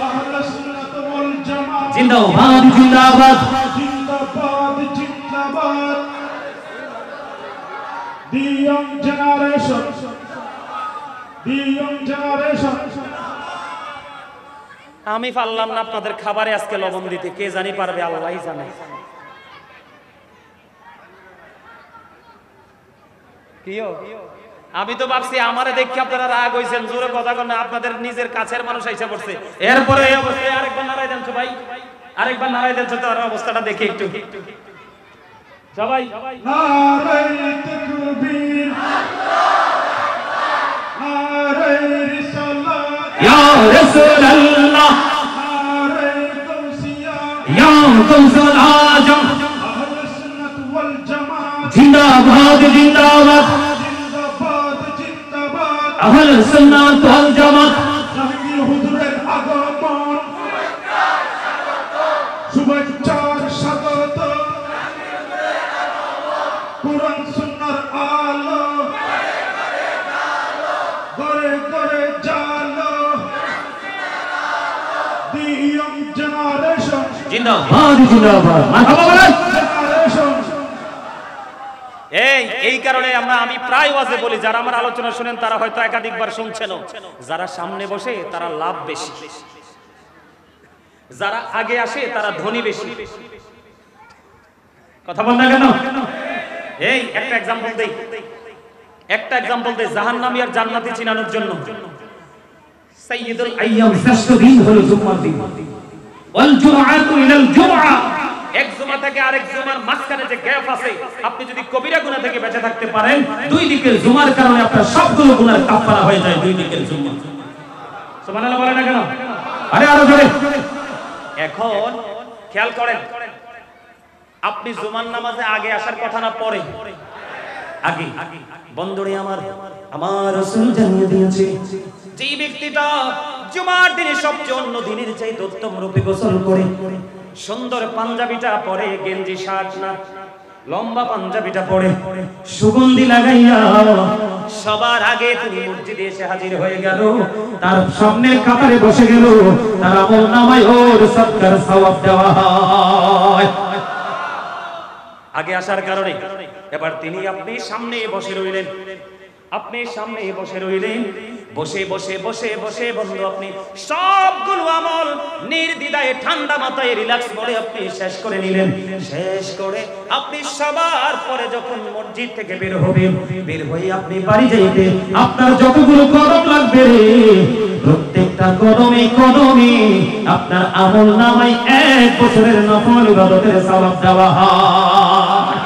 আহলে সুন্নাত ওয়াল জামাত, জিন্দাবাদ জিন্দাবাদ, জিন্দাবাদ জিন্দাবাদ, the young generation, the young generation। আমি পারলাম না আপনাদের খাবারে আজকে লবণ দিতে, কে জানি পারবে, আল্লাহই জানে। কিও আমি তো ভাবছি আমারে দেখি আপনারা রাগ হইছেন, জোরে কথা কন না, আপনাদের নিজের কাছের মানুষ আইসা পড়ছে, এরপরে এই অবস্থায় আরেকবার নারাই দেন তো ভাই, আরেকবার নারাই দেন তো, তার অবস্থাটা দেখি একটু সবাই। নারাই তাকবীর, নারাই রিসালাত, ইয়া রাসূলুল্লাহ, নারাই গাউসিয়া, ইয়া গাউসুল আজম, আহলে সুন্নাত ওয়াল জামাত, জিন্দাবাদ জিন্দাবাদ, জিন্দাবাদ জিন্দাবাদ, আহলে সুন্নাত ওয়াল জামাত, জাহাঙ্গীর হুজুরের আগমন, শুভেচ্ছার স্বাগত, কুরআন সুন্নাহর আলো, ঘরে ঘরে জালো, the young generation, জিন্দাবাদ জিন্দাবাদ, মারহাবা বলেন। generation। এই কারণে আমি প্রায় ওয়াজে বলি, যারা আমার আলোচনা শুনেন তারা হয়তো একাধিকবার শুনছেন, যারা সামনে বসে তারা লাভ বেশি, যারা আগে আসে তারা ধনী বেশি। কথা বল না কেন? এই একটা এক্সাম্পল দেই, জাহান্নামী আর জান্নাতি চিনানোর জন্য। সাইয়্যিদুল আইয়াম, শ্রেষ্ঠ দিন হলো জুমার দিন, ওয়াল জুমআতু ইলাল জুমআ, এক জুমা থেকে আরেক জুমার মাঝখানে যে গ্যাপ আছে, আপনি যদি কবিরা গুনাহ থেকে বেঁচে থাকতে পারেন, দুই দিকের জুমার কারণে আপনার সবগুলো গুনাহ কাফারা হয়ে যায়, দুই দিকের জুমা। সুবহানাল্লাহ বলেন না কেন? আরে আরো জোরে। এখন খেয়াল করেন, আপনি জুমার নামাজে আগে আসার কথা না পরে? আগে। বন্ধুরে আমার রাসূল জানিয়ে দিয়েছে, যে ব্যক্তিটা জুমার দিনে সবচেয়ে অন্য দিনের চাইতে উত্তম রূপে গোসল করে, সুন্দর পাঞ্জাবিটা পরে, গেঞ্জি শার্ট না, লম্বা পাঞ্জাবিটা পরে, সুগন্ধি লাগাইয়া সবার আগে তিনি মসজিদে এসে হাজির হয়ে গেল, তার সামনের কাতারে বসে গেল, তার আমলনামায় ওর সদকার সওয়াব দেওয়া হয়। আগে আসার কারণে এবার আপনি সামনে বসে রইলেন, বসে বসে বসে বসে বন্ধু আপনি সবগুলো আমল নির্দ্বিধায় ঠান্ডা মাথায় রিল্যাক্স করে আপনি শেষ করে নিলেন। শেষ করে আপনি সবার পরে যখন মসজিদ থেকে বের হবেন, বের হয়ে আপনি বাড়ি যাইতে আপনার যতগুলো কদম লাগবে রে, প্রত্যেকটা কদমে কদমে আপনার আমলনামায় 1 বছরের নফল ইবাদতের সওয়াব দেওয়া হয়।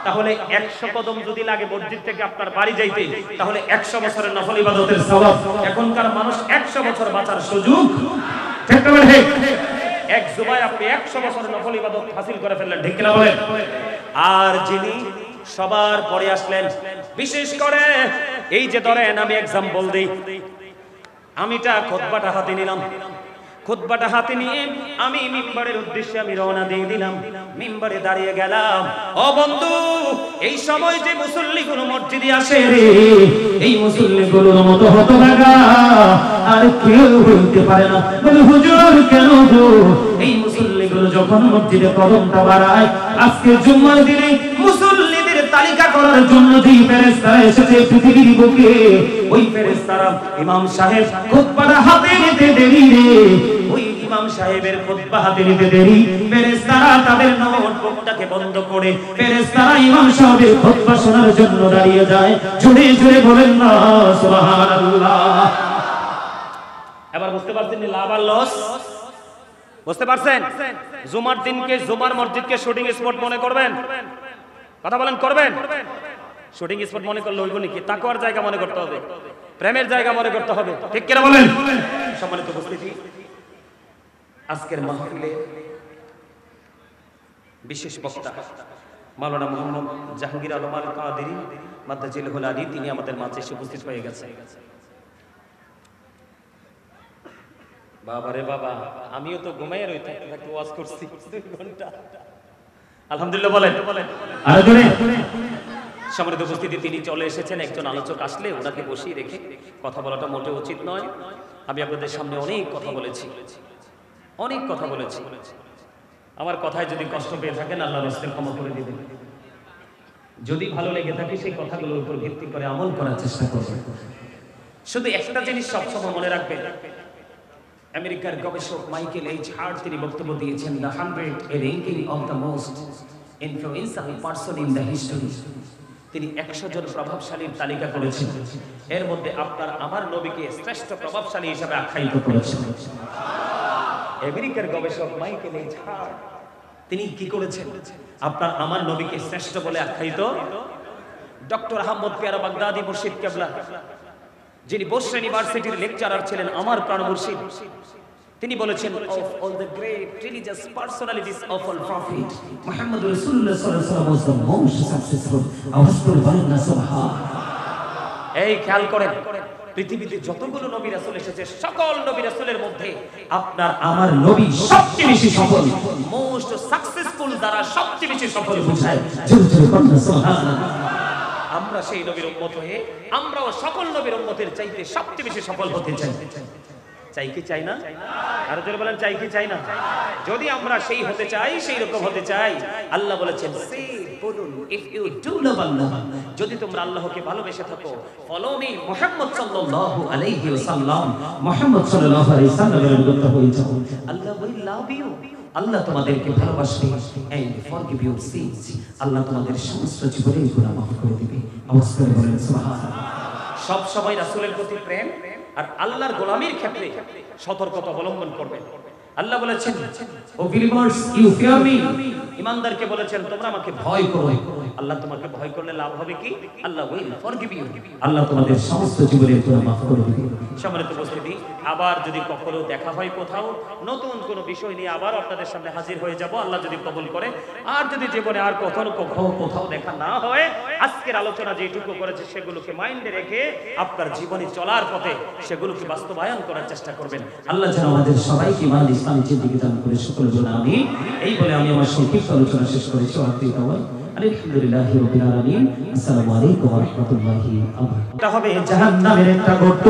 তাহলে 100 কদম যদি লাগে মসজিদ থেকে আপনার বাড়ি যাইতে, তাহলে 100 বছরের নফল ইবাদতের সওয়াব। এখনকার মানুষ 100 বছর বাঁচার সুযোগ ঠিক না ঠিক? এক জুমায় আপনি 100 বছরের নফল ইবাদত হাসিল করে ফেললেন, ঠিক না বলেন? আর যিনি সবার পরে আসলেন, বিশেষ করে এই যে ধরেন আমি এক্সাম্পল দেই, আমিটা খুতবাটা হাতে নিলাম, খুতবাটা হাতে নিয়ে আমি মিম্বারের উদ্দেশ্যে আমি রওনা দিয়ে দিলাম, মিম্বারে দাঁড়িয়ে গেলাম। ও বন্ধু, এই সময় যে মুসল্লিগুলো মসজিদে আসে রে, এই মুসল্লিগুলোর মতো হতভাগা আর কেউ বলতে পারে না, বলে হুজুর কেন গো? এই মুসল্লিগুলো যখন মসজিদে কদমটা বাড়ায়, আজকে জুম্মার দিনে মুসল্লিদের তালিকা করার জন্য যে ফেরেশতারা এসেছে পৃথিবীর বুকে, ওই ফেরেশতারা ইমাম সাহেব খুতবাটা হাতে নিতে দেরি রে, ওই ইমাম সাহেবের খুতবা হাতে নিতে দেরি, ফেরেশতারা তাদের নোটবুকটাকে বন্ধ করে ফেরেশতারা ইমাম সাহেবের খুতবা শোনার জন্য দাঁড়িয়ে যায়। জোরে জোরে বলেন না সুবহানাল্লাহ। এবার বুঝতে পারছেন লাভ আর লস? বুঝতে পারছেন? জুমার দিনকে, জুমার মসজিদকে শুটিং স্পট মনে করবেন? কথা বলেন, করবেন? শুটিং স্পট মনে করলে হইব নাকি? তাকওয়ার জায়গা মনে করতে হবে, প্রেমের জায়গা মনে করতে হবে, ঠিক কিনা বলেন? সম্মানিত উপস্থিতি, আজকের মাহফিলে বিশেষ বক্তা মাওলানা মোহাম্মদ জাহাঙ্গীর আলম আল কাদেরী মাদ্দাজিলহুল আলী, তিনি আমাদের মাঝে এসে উপস্থিত হয়ে গেছেন। বাবারে বাবা, আমিও তো ঘুমাইয়া রই থাকতে থাকতে ওয়াজ করছি 2 ঘন্টা। আলহামদুলিল্লাহ বলেন। আরো জোরে। সম্মানিত উপস্থিতি, তিনি চলে এসেছেন। একজন আলোচক আসলে ওনাকে বসিয়ে রেখে কথা বলাটা মোটেও উচিত নয়। আমি আপনাদের সামনে অনেক কথা বলেছি, অনেক কথা বলেছি। আমার কথায় যদি কষ্ট পেয়ে থাকেন আল্লাহর রাস্তায় ক্ষমা করে দিবেন। যদি ভালো লেগে থাকে সেই কথাগুলোর উপর ভিত্তি করে আমল করার চেষ্টা করবেন। শুধু একটা জিনিস সবসময় মনে রাখবেন, আমেরিকার গবেষক মাইকেল এইচ হার্ট তিনি বক্তব্য দিয়েছেন, the 100 A ranking of the most influential person in the history. তিনি 100 জন প্রভাবশালীর তালিকা করেছেন, এর মধ্যে আপনার আমার নবীকে শ্রেষ্ঠ প্রভাবশালী হিসেবে আখ্যায়িত করেছেন আমেরিকার গবেষক মাইকেল এইচ হার্ট। তিনি কি করেছেন? আপনার আমার নবীকে শ্রেষ্ঠ বলে আখ্যায়িত। ডক্টর আহমদ পেয়ারা বাগদাদি মুর্শিদ কেবলা, যিনি বসরা ইউনিভার্সিটির লেকচারার ছিলেন, আমার প্রাণ মুর্শিদ, তিনি বলেছেন, of all the great religious personalities of all prophet, Muhammad Rasulullah sallallahu alaihi wasallam was the most successful. আওয়াজপুর বলেন না সুবহান। এই খেয়াল করেন, পৃথিবীতে যতগুলো নবী রাসূল এসেছে সকল নবী রাসূলের মধ্যে আপনার আমার নবী সবচেয়ে বেশি সফল, মোস্ট সাকসেসফুল, দ্বারা সবচেয়ে বেশি সফল বোঝায়। জোরে জোরে বলেন সুবহানাল্লাহ। আমরা সেই নবীর উম্মত হয়ে আমরাও সকল নবীর উম্মতের চাইতে সবচেয়ে বেশি সফল হতে চাই। চাই কি চাই না? আর জোরে বলেন, চাই কি চাই না? যদি আমরা সেই হতে চাই, সেই রকম হতে চাই, আল্লাহ বলেছেন, সে বলুন, ইফ ইউ ডু লাভ আল্লাহ, যদি তোমরা আল্লাহকে ভালোবেসে থাকো, ফলো মি মুহাম্মদ সাল্লাল্লাহু আলাইহি ওয়াসাল্লাম, মুহাম্মদ সাল্লাল্লাহু আলাইহি ওয়াসাল্লামের অনুগত হয়ে যাও, আল্লাহ উইল লাভ ইউ, আল্লাহ তোমাদেরকে ভালোবাসবে, এন্ড ফরগিভ ইউর সিনস, আল্লাহ তোমাদের সমস্ত জীবনের গুনাহ মাফ করে দিবে। আওয়াজ করে বলেন সুবহানাল্লাহ। সব সময় রাসূলের প্রতি প্রেম আর আল্লাহর গোলামির ক্ষেত্রে সতর্কতা অবলম্বন করবেন। আল্লাহ বলেছেন, O believers you fear me, ঈমানদারকে বলেছেন তোমরা আমাকে ভয় করো। আল্লাহ তোমাকে ভয় করলে লাভ হবে কি? আল্লাহ উইল ফরগিভ ইউ, আল্লাহ তোমাদের সমস্ত জীবনের গুনাহ মাফ করে দিবে। সম্মানিত উপস্থিতি, আবার যদি কখনো দেখা হয় কোথাও, নতুন কোনো বিষয় নিয়ে আবার আপনাদের সামনে হাজির হয়ে যাব, আল্লাহ যদি কবুল করে। আর যদি জীবনে আর কোথাও দেখা না হয়, আজকের আলোচনা যেটুকু করেছে সেগুলোকে মাইন্ডে রেখে আপনার জীবনে চলার পথে সেগুলোকে বাস্তবায়ন করার চেষ্টা করবেন। আল্লাহ যেন আমাদের সবাইকে ইমান ইসলামের জিন্দেগি দান করে সকল জন আমিন। এই বলে আমি আমার সংক্ষিপ্ত আলোচনা শেষ করেছি। আলহামদুলিল্লাহি রাব্বিল আলামিন। আসসালামু আলাইকুম ওয়া রাহমাতুল্লাহি ওয়া বারাকাতুহু। এটা হবে জাহান্নামের একটা গর্ত,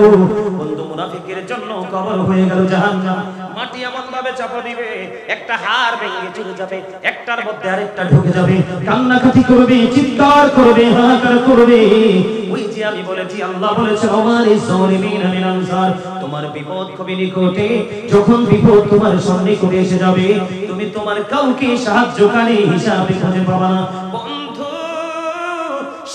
বন্ধু মুনাফিকের জন্য কবর হয়ে গেল জাহান্নাম। মাটি এমন ভাবে চাপা দিবে, একটা হাড় ভেঙে চলে যাবে, একটার মধ্যে আরেকটা ঢুকে যাবে, কান্নাকাটি করবে, চিৎকার করবে, হাহাকার করবে। ওই যে আমি বলেছি, আল্লাহ বলেছেন, আমারে যালিমিন মিন আনসার, তোমার বিপদ খুবই নিকটে, যখন বিপদ তোমার সামনে করে এসে যাবে, তুমি তোমার কাউকে সাহায্যকারী হিসাবে খুঁজে পাবে না। বন্ধু,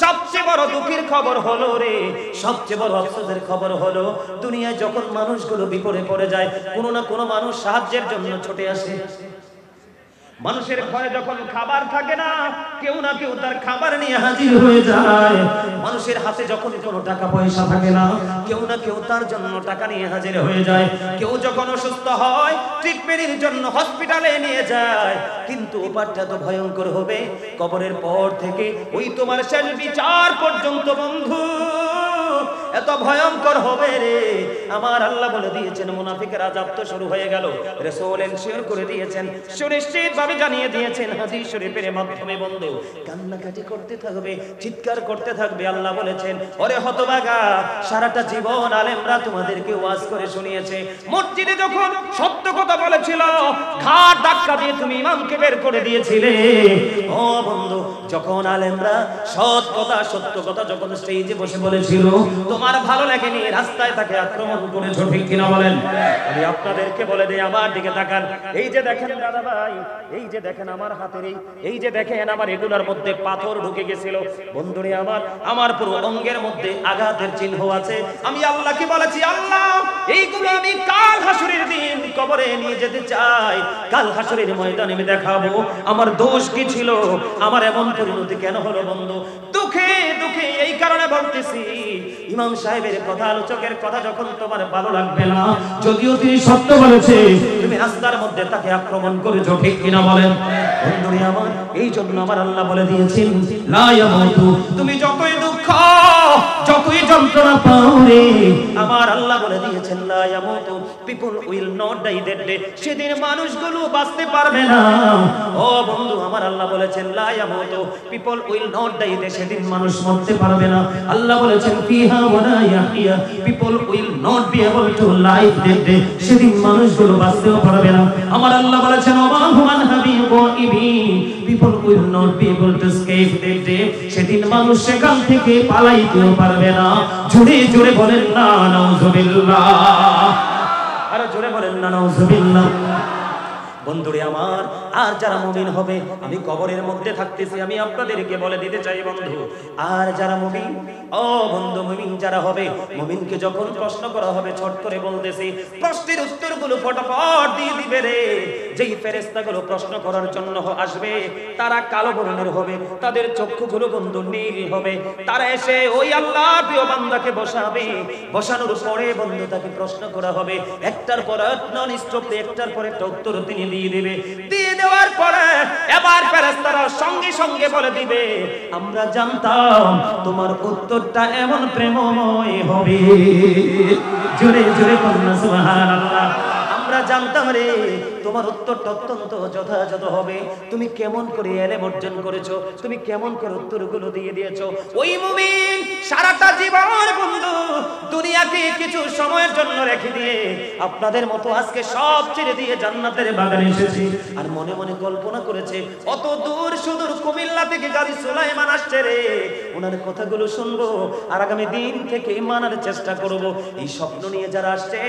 সবচেয়ে বড় দুঃখের খবর হলো রে, সবচেয়ে বড় আফসোসের খবর হলো, দুনিয়ায় যখন মানুষগুলো বিপদে পড়ে যায়, কোনো না কোনো মানুষ সাহায্যের জন্য ছুটে আসে। মানুষের ঘরে যখন খাবার থাকে না, কেউ না কেউ তার খাবার নিয়ে হাজির হয়ে যায়। মানুষের হাতে যখন কোনো টাকা পয়সা থাকে না, কেউ না কেউ তার জন্য টাকা নিয়ে হাজির হয়ে যায়। কেউ যখন অসুস্থ হয়, ট্রিটমেন্টের জন্য হসপিটালে নিয়ে যায়। কিন্তু ওপারটা তো ভয়ঙ্কর হবে, কবরের পর থেকে ওই তোমার শেষ বিচার পর্যন্ত বন্ধু এত ভয়ঙ্কর হবে রে। আমার আল্লাহ বলে দিয়েছেন, মুনাফিকের আযাব তো শুরু হয়ে গেল। রাসূল এনশিওর করে দিয়েছেন, সুনিশ্চিত ভাবে জানিয়ে দিয়েছেন হাদিস শরীফের মাধ্যমে, বন্ধু কান্নাকাটি করতে থাকবে, চিৎকার করতে থাকবে। আল্লাহ বলেছেন, ওরে হতভাগা, সারাটা জীবন আলেমরা তোমাদেরকে ওয়াজ করে শুনিয়েছে, মসজিদে যখন সত্য কথা বলেছিল, ঘাট ধাক্কা দিয়ে তুমি ইমামকে বের করে দিয়েছিলে। ও বন্ধু, যখন আলেমরা সৎ কথা সত্য কথা যখন স্টেজে বসে বলেছিল, তোমার ভালো লাগেনি, রাস্তায় তাকে আক্রমণ করেছো, ঠিক কিনা বলেন? আমি আপনাদেরকে বলে দেই, আমার দিকে তাকান। এই যে দেখেন দাদা ভাই, এই যে দেখেন আমার হাতের এই যে দেখেন আমার এগুলোর মধ্যে পাথর ঢুকে গেছিল। বন্ধুরে আমার পুরো অঙ্গের মধ্যে আঘাতের চিহ্ন আছে। আমি আল্লাহকে বলেছি, আল্লাহ এইগুলো আমি কাল হাসরের দিন কবরে নিয়ে যেতে চাই, কাল হাসরের ময়দানে আমি দেখাবো আমার দোষ কি ছিল, আমার এমন পরিণতি কেন হলো। বন্ধু, দুঃখ দুঃখে দুঃখে এই কারণে বলতেছি, ইমাম সাহেবের কথা, আলোচকের কথা যখন তোমার ভালো লাগবে না, যদিও তিনি সত্য বলেছে, তুমি রাস্তার মধ্যে তাকে আক্রমণ করেছো, ঠিক কিনা বলেন? বন্ধুরে আমার, এই জন্য আমার আল্লাহ বলে দিয়েছেন লা ইয়ামুতু, তুমি যতই দুঃখ যতই যন্ত্রণা পাও রে, আমার আল্লাহ বলে দিয়েছেন লা ইয়ামুতু, people will not die that day, সেদিন মানুষগুলো বাঁচতে পারবে না। ও বন্ধু, আমার আল্লাহ বলেছেন লা ইয়ামুতু, পিপল উইল নট ডাই, সেদিন মানুষ মরতে পারবে না। আল্লাহ বলেছেন ফিহা ওয়া লা Yahya, people will not be able two live that day, সেদিন মানুষগুলো বাঁচতেও পারবে না। আমার আল্লাহ বলেছেন ওয়াহু মান হাবিবু ইবিন, people will not be able to escape that day, সেদিন মানুষ সেখান থেকে পালাইতেও পারবে না। জোরে জোরে বলেন না নাউজুবিল্লাহ, আরে জোরে বলেন না নাউজুবিল্লাহ। বন্ধুরে আমার, আর যারা মুমিন হবে, আমি কবরের মধ্যে থাকতেছি, আমি আপনাদেরকে বলে দিতে চাই বন্ধু, আর যারা মুমিন, ও বন্ধু মুমিন যারা হবে, মুমিনকে যখন প্রশ্ন করা হবে, ছোট করে বলতেছি, প্রশ্নের উত্তরগুলো ফটাফট দিয়ে দিবে রে। যেই ফেরেশতাগুলো প্রশ্ন করার জন্য আসবে, তারা কালো বর্ণের হবে, তাদের চক্ষুগুলো বন্ধু নীল হবে, তারা এসে ওই আল্লাহর প্রিয় বান্দাকে বসাবে, বসানোর পরে বন্ধু তাকে প্রশ্ন করা হবে, একটার পর নন স্টপে একটার পর একটা উত্তর তিনি দিয়ে দিবে। দিয়ে দেওয়ার পরে এবার ফেরেশতারা সঙ্গে সঙ্গে বলে দিবে, আমরা জানতাম তোমার উত্তরটা এমন প্রেমময় হবে। জোরে জোরে বলুন সুবহানাল্লাহ। আমরা জানতাম রে তোমার উত্তরটা অত্যন্ত যথাযথ হবে, তুমি কেমন করে এলেম অর্জন করেছো, তুমি কেমন করে উত্তরগুলো দিয়ে দিয়েছো। ওই মুমিন সারাটা জীবন বন্ধু দুনিয়াকে কিছু সময়ের জন্য রেখে দিয়ে আপনাদের মতো আজকে সব ছেড়ে দিয়ে জান্নাতের বাগানে এসেছে, আর মনে মনে কল্পনা করেছে অত দূর সুদূর কুমিল্লা থেকে গাজী সুলাইমান আসছে রে, ওনার কথাগুলো শুনবো আর আগামী দিন থেকে মানার চেষ্টা করব। এই স্বপ্ন নিয়ে যারা আসছে,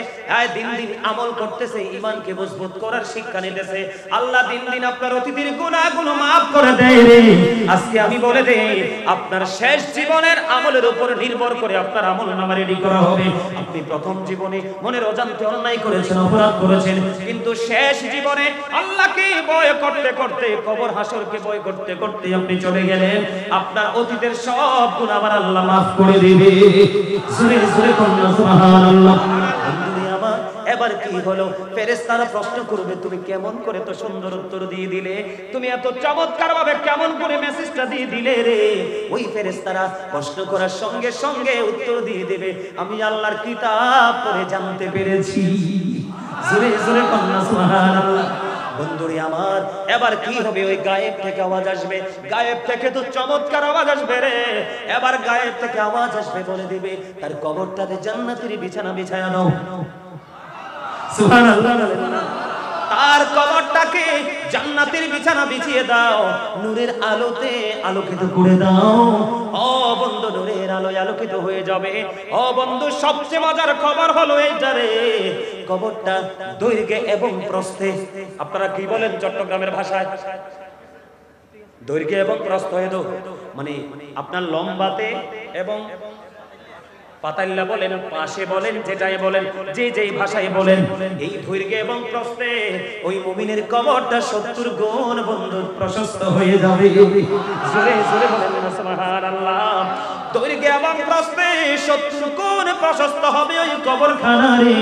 দিন দিন আমল করতেছে, ঈমানকে মজবুত করার শিক্ষা নিতেছে, আল্লাহ দিন দিন আপনার অতীতের গুনাহগুলো maaf করে দেয় রে। আজকে আমি বলে দেই, আপনার শেষ জীবনের আমলের উপর নির্ভর করে আপনার আমলনামা রেডি করা হবে। আপনি প্রথম জীবনে মনের অজান্তে অন্যায় করেছেন, অপরাধ করেছেন, কিন্তু শেষ জীবনে আল্লাহকে ভয় করতে করতে, কবর হাসরকে ভয় করতে করতে আপনি চলে গেলেন, আপনার অতীতের সব গুনাহ আমার আল্লাহ maaf করে দিবে। জোরে জোরে বলুন সুবহানাল্লাহ। এবার কি হলো, ফেরেশতারা প্রশ্ন করবে, তুমি কেমন করে তো সুন্দর উত্তর দিয়ে দিলে, তুমি এত চমৎকার ভাবে কেমন করে মেসেজটা দিয়ে দিলে রে। ওই ফেরেশতারা প্রশ্ন করার সঙ্গে সঙ্গে উত্তর দিয়ে দেবে, আমি আল্লাহর কিতাব পড়ে জানতে পেরেছি। জোরে জোরে বলুন সুবহানাল্লাহ। বন্ধুরে আমার, এবার কি হবে, ওই গায়েব থেকে আওয়াজ আসবে, গায়েব থেকে তো চমৎকার আওয়াজ আসবে রে। এবার গায়েব থেকে আওয়াজ আসবে, বলে দিবে তার কবরটাতে জান্নাতের বিছানা বিছায়া দাও। সুবহানাল্লাহ। তার কবরটাকে জান্নাতের বিছানা বিছিয়ে দাও, নূরের আলোতে আলোকিত করে দাও। ও বন্ধু, নূরের আলোয় আলোকিত হয়ে যাবে। ও বন্ধু, সবচেয়ে মজার খবর হলো এইটা রে, কবরটা দৈর্ঘ্যে এবং প্রস্থে, আপনারা কি বলেন চট্টগ্রামের ভাষায়? দৈর্ঘ্যে এবং প্রস্থে, মানে আপনার লম্বাতে এবং পাতাল্লা বলেন, পাশে বলেন, যেটাই বলেন, যে যেই ভাষায় বলেন, এই দৈর্ঘ্যে এবং প্রস্থে ওই মুমিনের কবরটা 70 গুণ বন্ধু প্রশস্ত হয়ে যাবে। জোরে জোরে বলেন সুবহানাল্লাহ। দৈর্ঘ্যে এবং প্রস্থে 70 গুণ প্রশস্ত হবে ওই কবরখানা রে।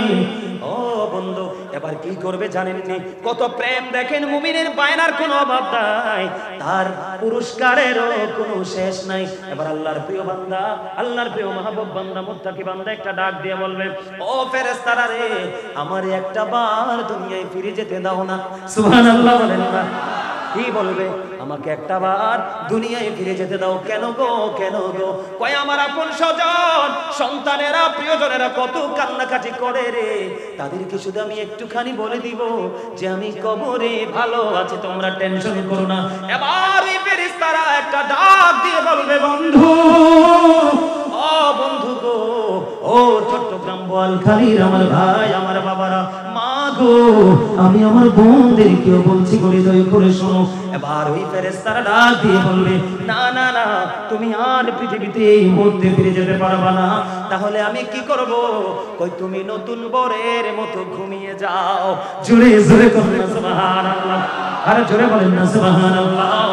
ও বন্ধু, এবার কি করবে জানেননি? কত প্রেম দেখেন, মুমিনের বায়নার কোনো অভাব নাই, তার পুরস্কারেরও কোনো শেষ নাই। এবার আল্লাহর প্রিয় বান্দা, আল্লাহর প্রিয় মাহবুব বান্দা, মুত্তাকি বান্দা একটা ডাক দিয়ে বলবে, ও ফেরেশতারা রে, আমারে একটা বার দুনিয়ায় ফিরে যেতে দাও না। সুবহানাল্লাহ বলেন না। কি বলবে, আমাকে একটা বার দুনিয়ায় ফিরে যেতে দাও। কেন গো, কেন গো? কয় আমার আপন স্বজন, সন্তানেরা, প্রিয়জনেরা কত কান্নাকাটি করে রে, তাদেরকে শুধু আমি একটুখানি বলে দিব যে আমি কবরে ভালো আছি, তোমরা টেনশন করো না। এবার এই ফেরেশতারা একটা ডাক দিয়ে বলবে, বন্ধু, ও বন্ধু গো, ও চট্টগ্রাম বোয়ালখালীর আমার ভাই, আমার বাবারা, মা গো, আমি আমার বোনদেরকেও বলছি, হৃদয় করে শোনো। এবার ওই ফেরেশতারা ডাক দিয়ে বলবে, না না না, তুমি আর পৃথিবীতে এই মুহূর্তে ফিরে যেতে পারবা না। তাহলে আমি কি করব? কই তুমি নতুন বরের মতো ঘুমিয়ে যাও। জোরে জোরে বলেন না সুবহানাল্লাহ। আরে জোরে বলেন না সুবহানাল্লাহ।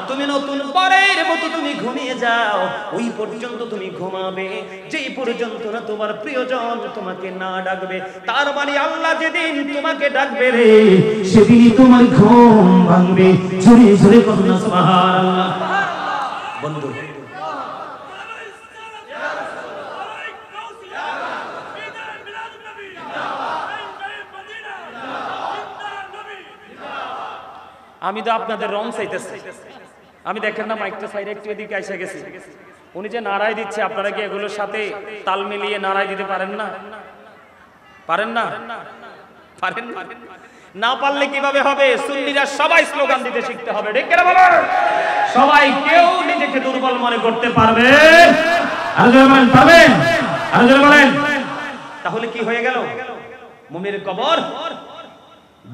তুমি তুমি নতুন পরের মতো তুমি ঘুমিয়ে যাও, ওই পর্যন্ত তুমি ঘুমাবে যেই পর্যন্ত না তোমার প্রিয়জন তোমাকে না ডাকবে। তার মানে আল্লাহ যেদিন তোমাকে ডাকবে রে, সেদিনই তোমার ঘুম ভাঙবে। জোরে জোরে বলুন না সুবহানাল্লাহ। বন্ধু আমি তো আপনাদের রং চাইতেছি, আমি দেখেন না মাইকটা সাইডে একটু এদিকে এসে গেছি, উনি যে নারায় দিচ্ছে আপনারা কি এগুলোর সাথে তাল মিলিয়ে নারায় দিতে পারেন না? পারেন না? পারেন না? না পারলে কিভাবে হবে? সুন্নিরা সবাই স্লোগান দিতে শিখতে হবে, ঠিক কিনা বলেন? সবাই, কেউ নিজেকে দুর্বল মনে করতে পারবে? আর জোরে বলেন পারবেন? আর জোরে বলেন। তাহলে কি হয়ে গেল? মুমিনের কবর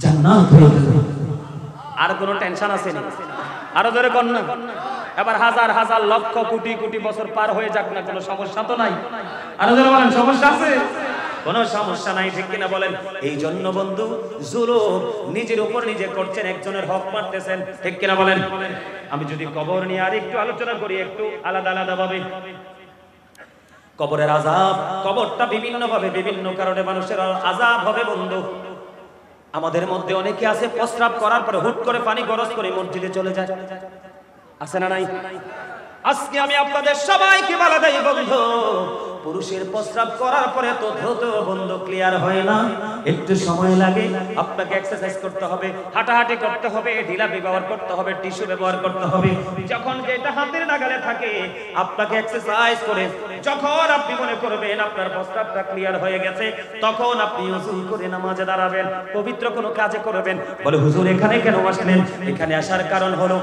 জান্নাত হয়ে গেল। আর কোনো টেনশন আছে না? আরো জোরে কর না। এবার হাজার হাজার লক্ষ কোটি কোটি বছর পার হয়ে যাক না, কোনো সমস্যা তো নাই। আরো জোরে বলেন, সমস্যা আছে? কোনো সমস্যা নাই, ঠিক কিনা বলেন? এই জন্য বন্ধু জুলুম নিজের উপর নিজে করছেন, একজনের হক মারতেছেন, ঠিক কিনা বলেন? আমি যদি কবর নিয়ে আর একটু আলোচনা করি, একটু আলাদা আলাদা ভাবে। কবরের আযাব, কবরটা বিভিন্ন ভাবে বিভিন্ন কারণে মানুষের আযাব হবে বন্ধু। আমাদের মধ্যে অনেকে আছে প্রস্রাব করার পরে হুট করে পানি গরজ করে মসজিদে চলে যায়, আছে না নাই? আজকে আমি আপনাদের সবাইকে বলা দেই বন্ধু, পুরুষের প্রস্রাব করার পরে তো দ্রুত বন্ধু ক্লিয়ার হয় না, একটু সময় লাগে। আপনাকে এক্সারসাইজ করতে হবে, হাঁটাহাঁটি করতে হবে, ঢিলা ব্যবহার করতে হবে, টিস্যু ব্যবহার করতে হবে। যখন যেটা হাতের নাগালে থাকে আপনাকে এক্সারসাইজ করে যখন আপনি মনে করবেন আপনার প্রস্রাবটা ক্লিয়ার হয়ে গেছে, তখন আপনি ওযু করে নামাজে দাঁড়াবেন, পবিত্র কোনো কাজে করবেন। বলে হুজুর এখানে কেন আসলেন? এখানে আসার কারণ হলো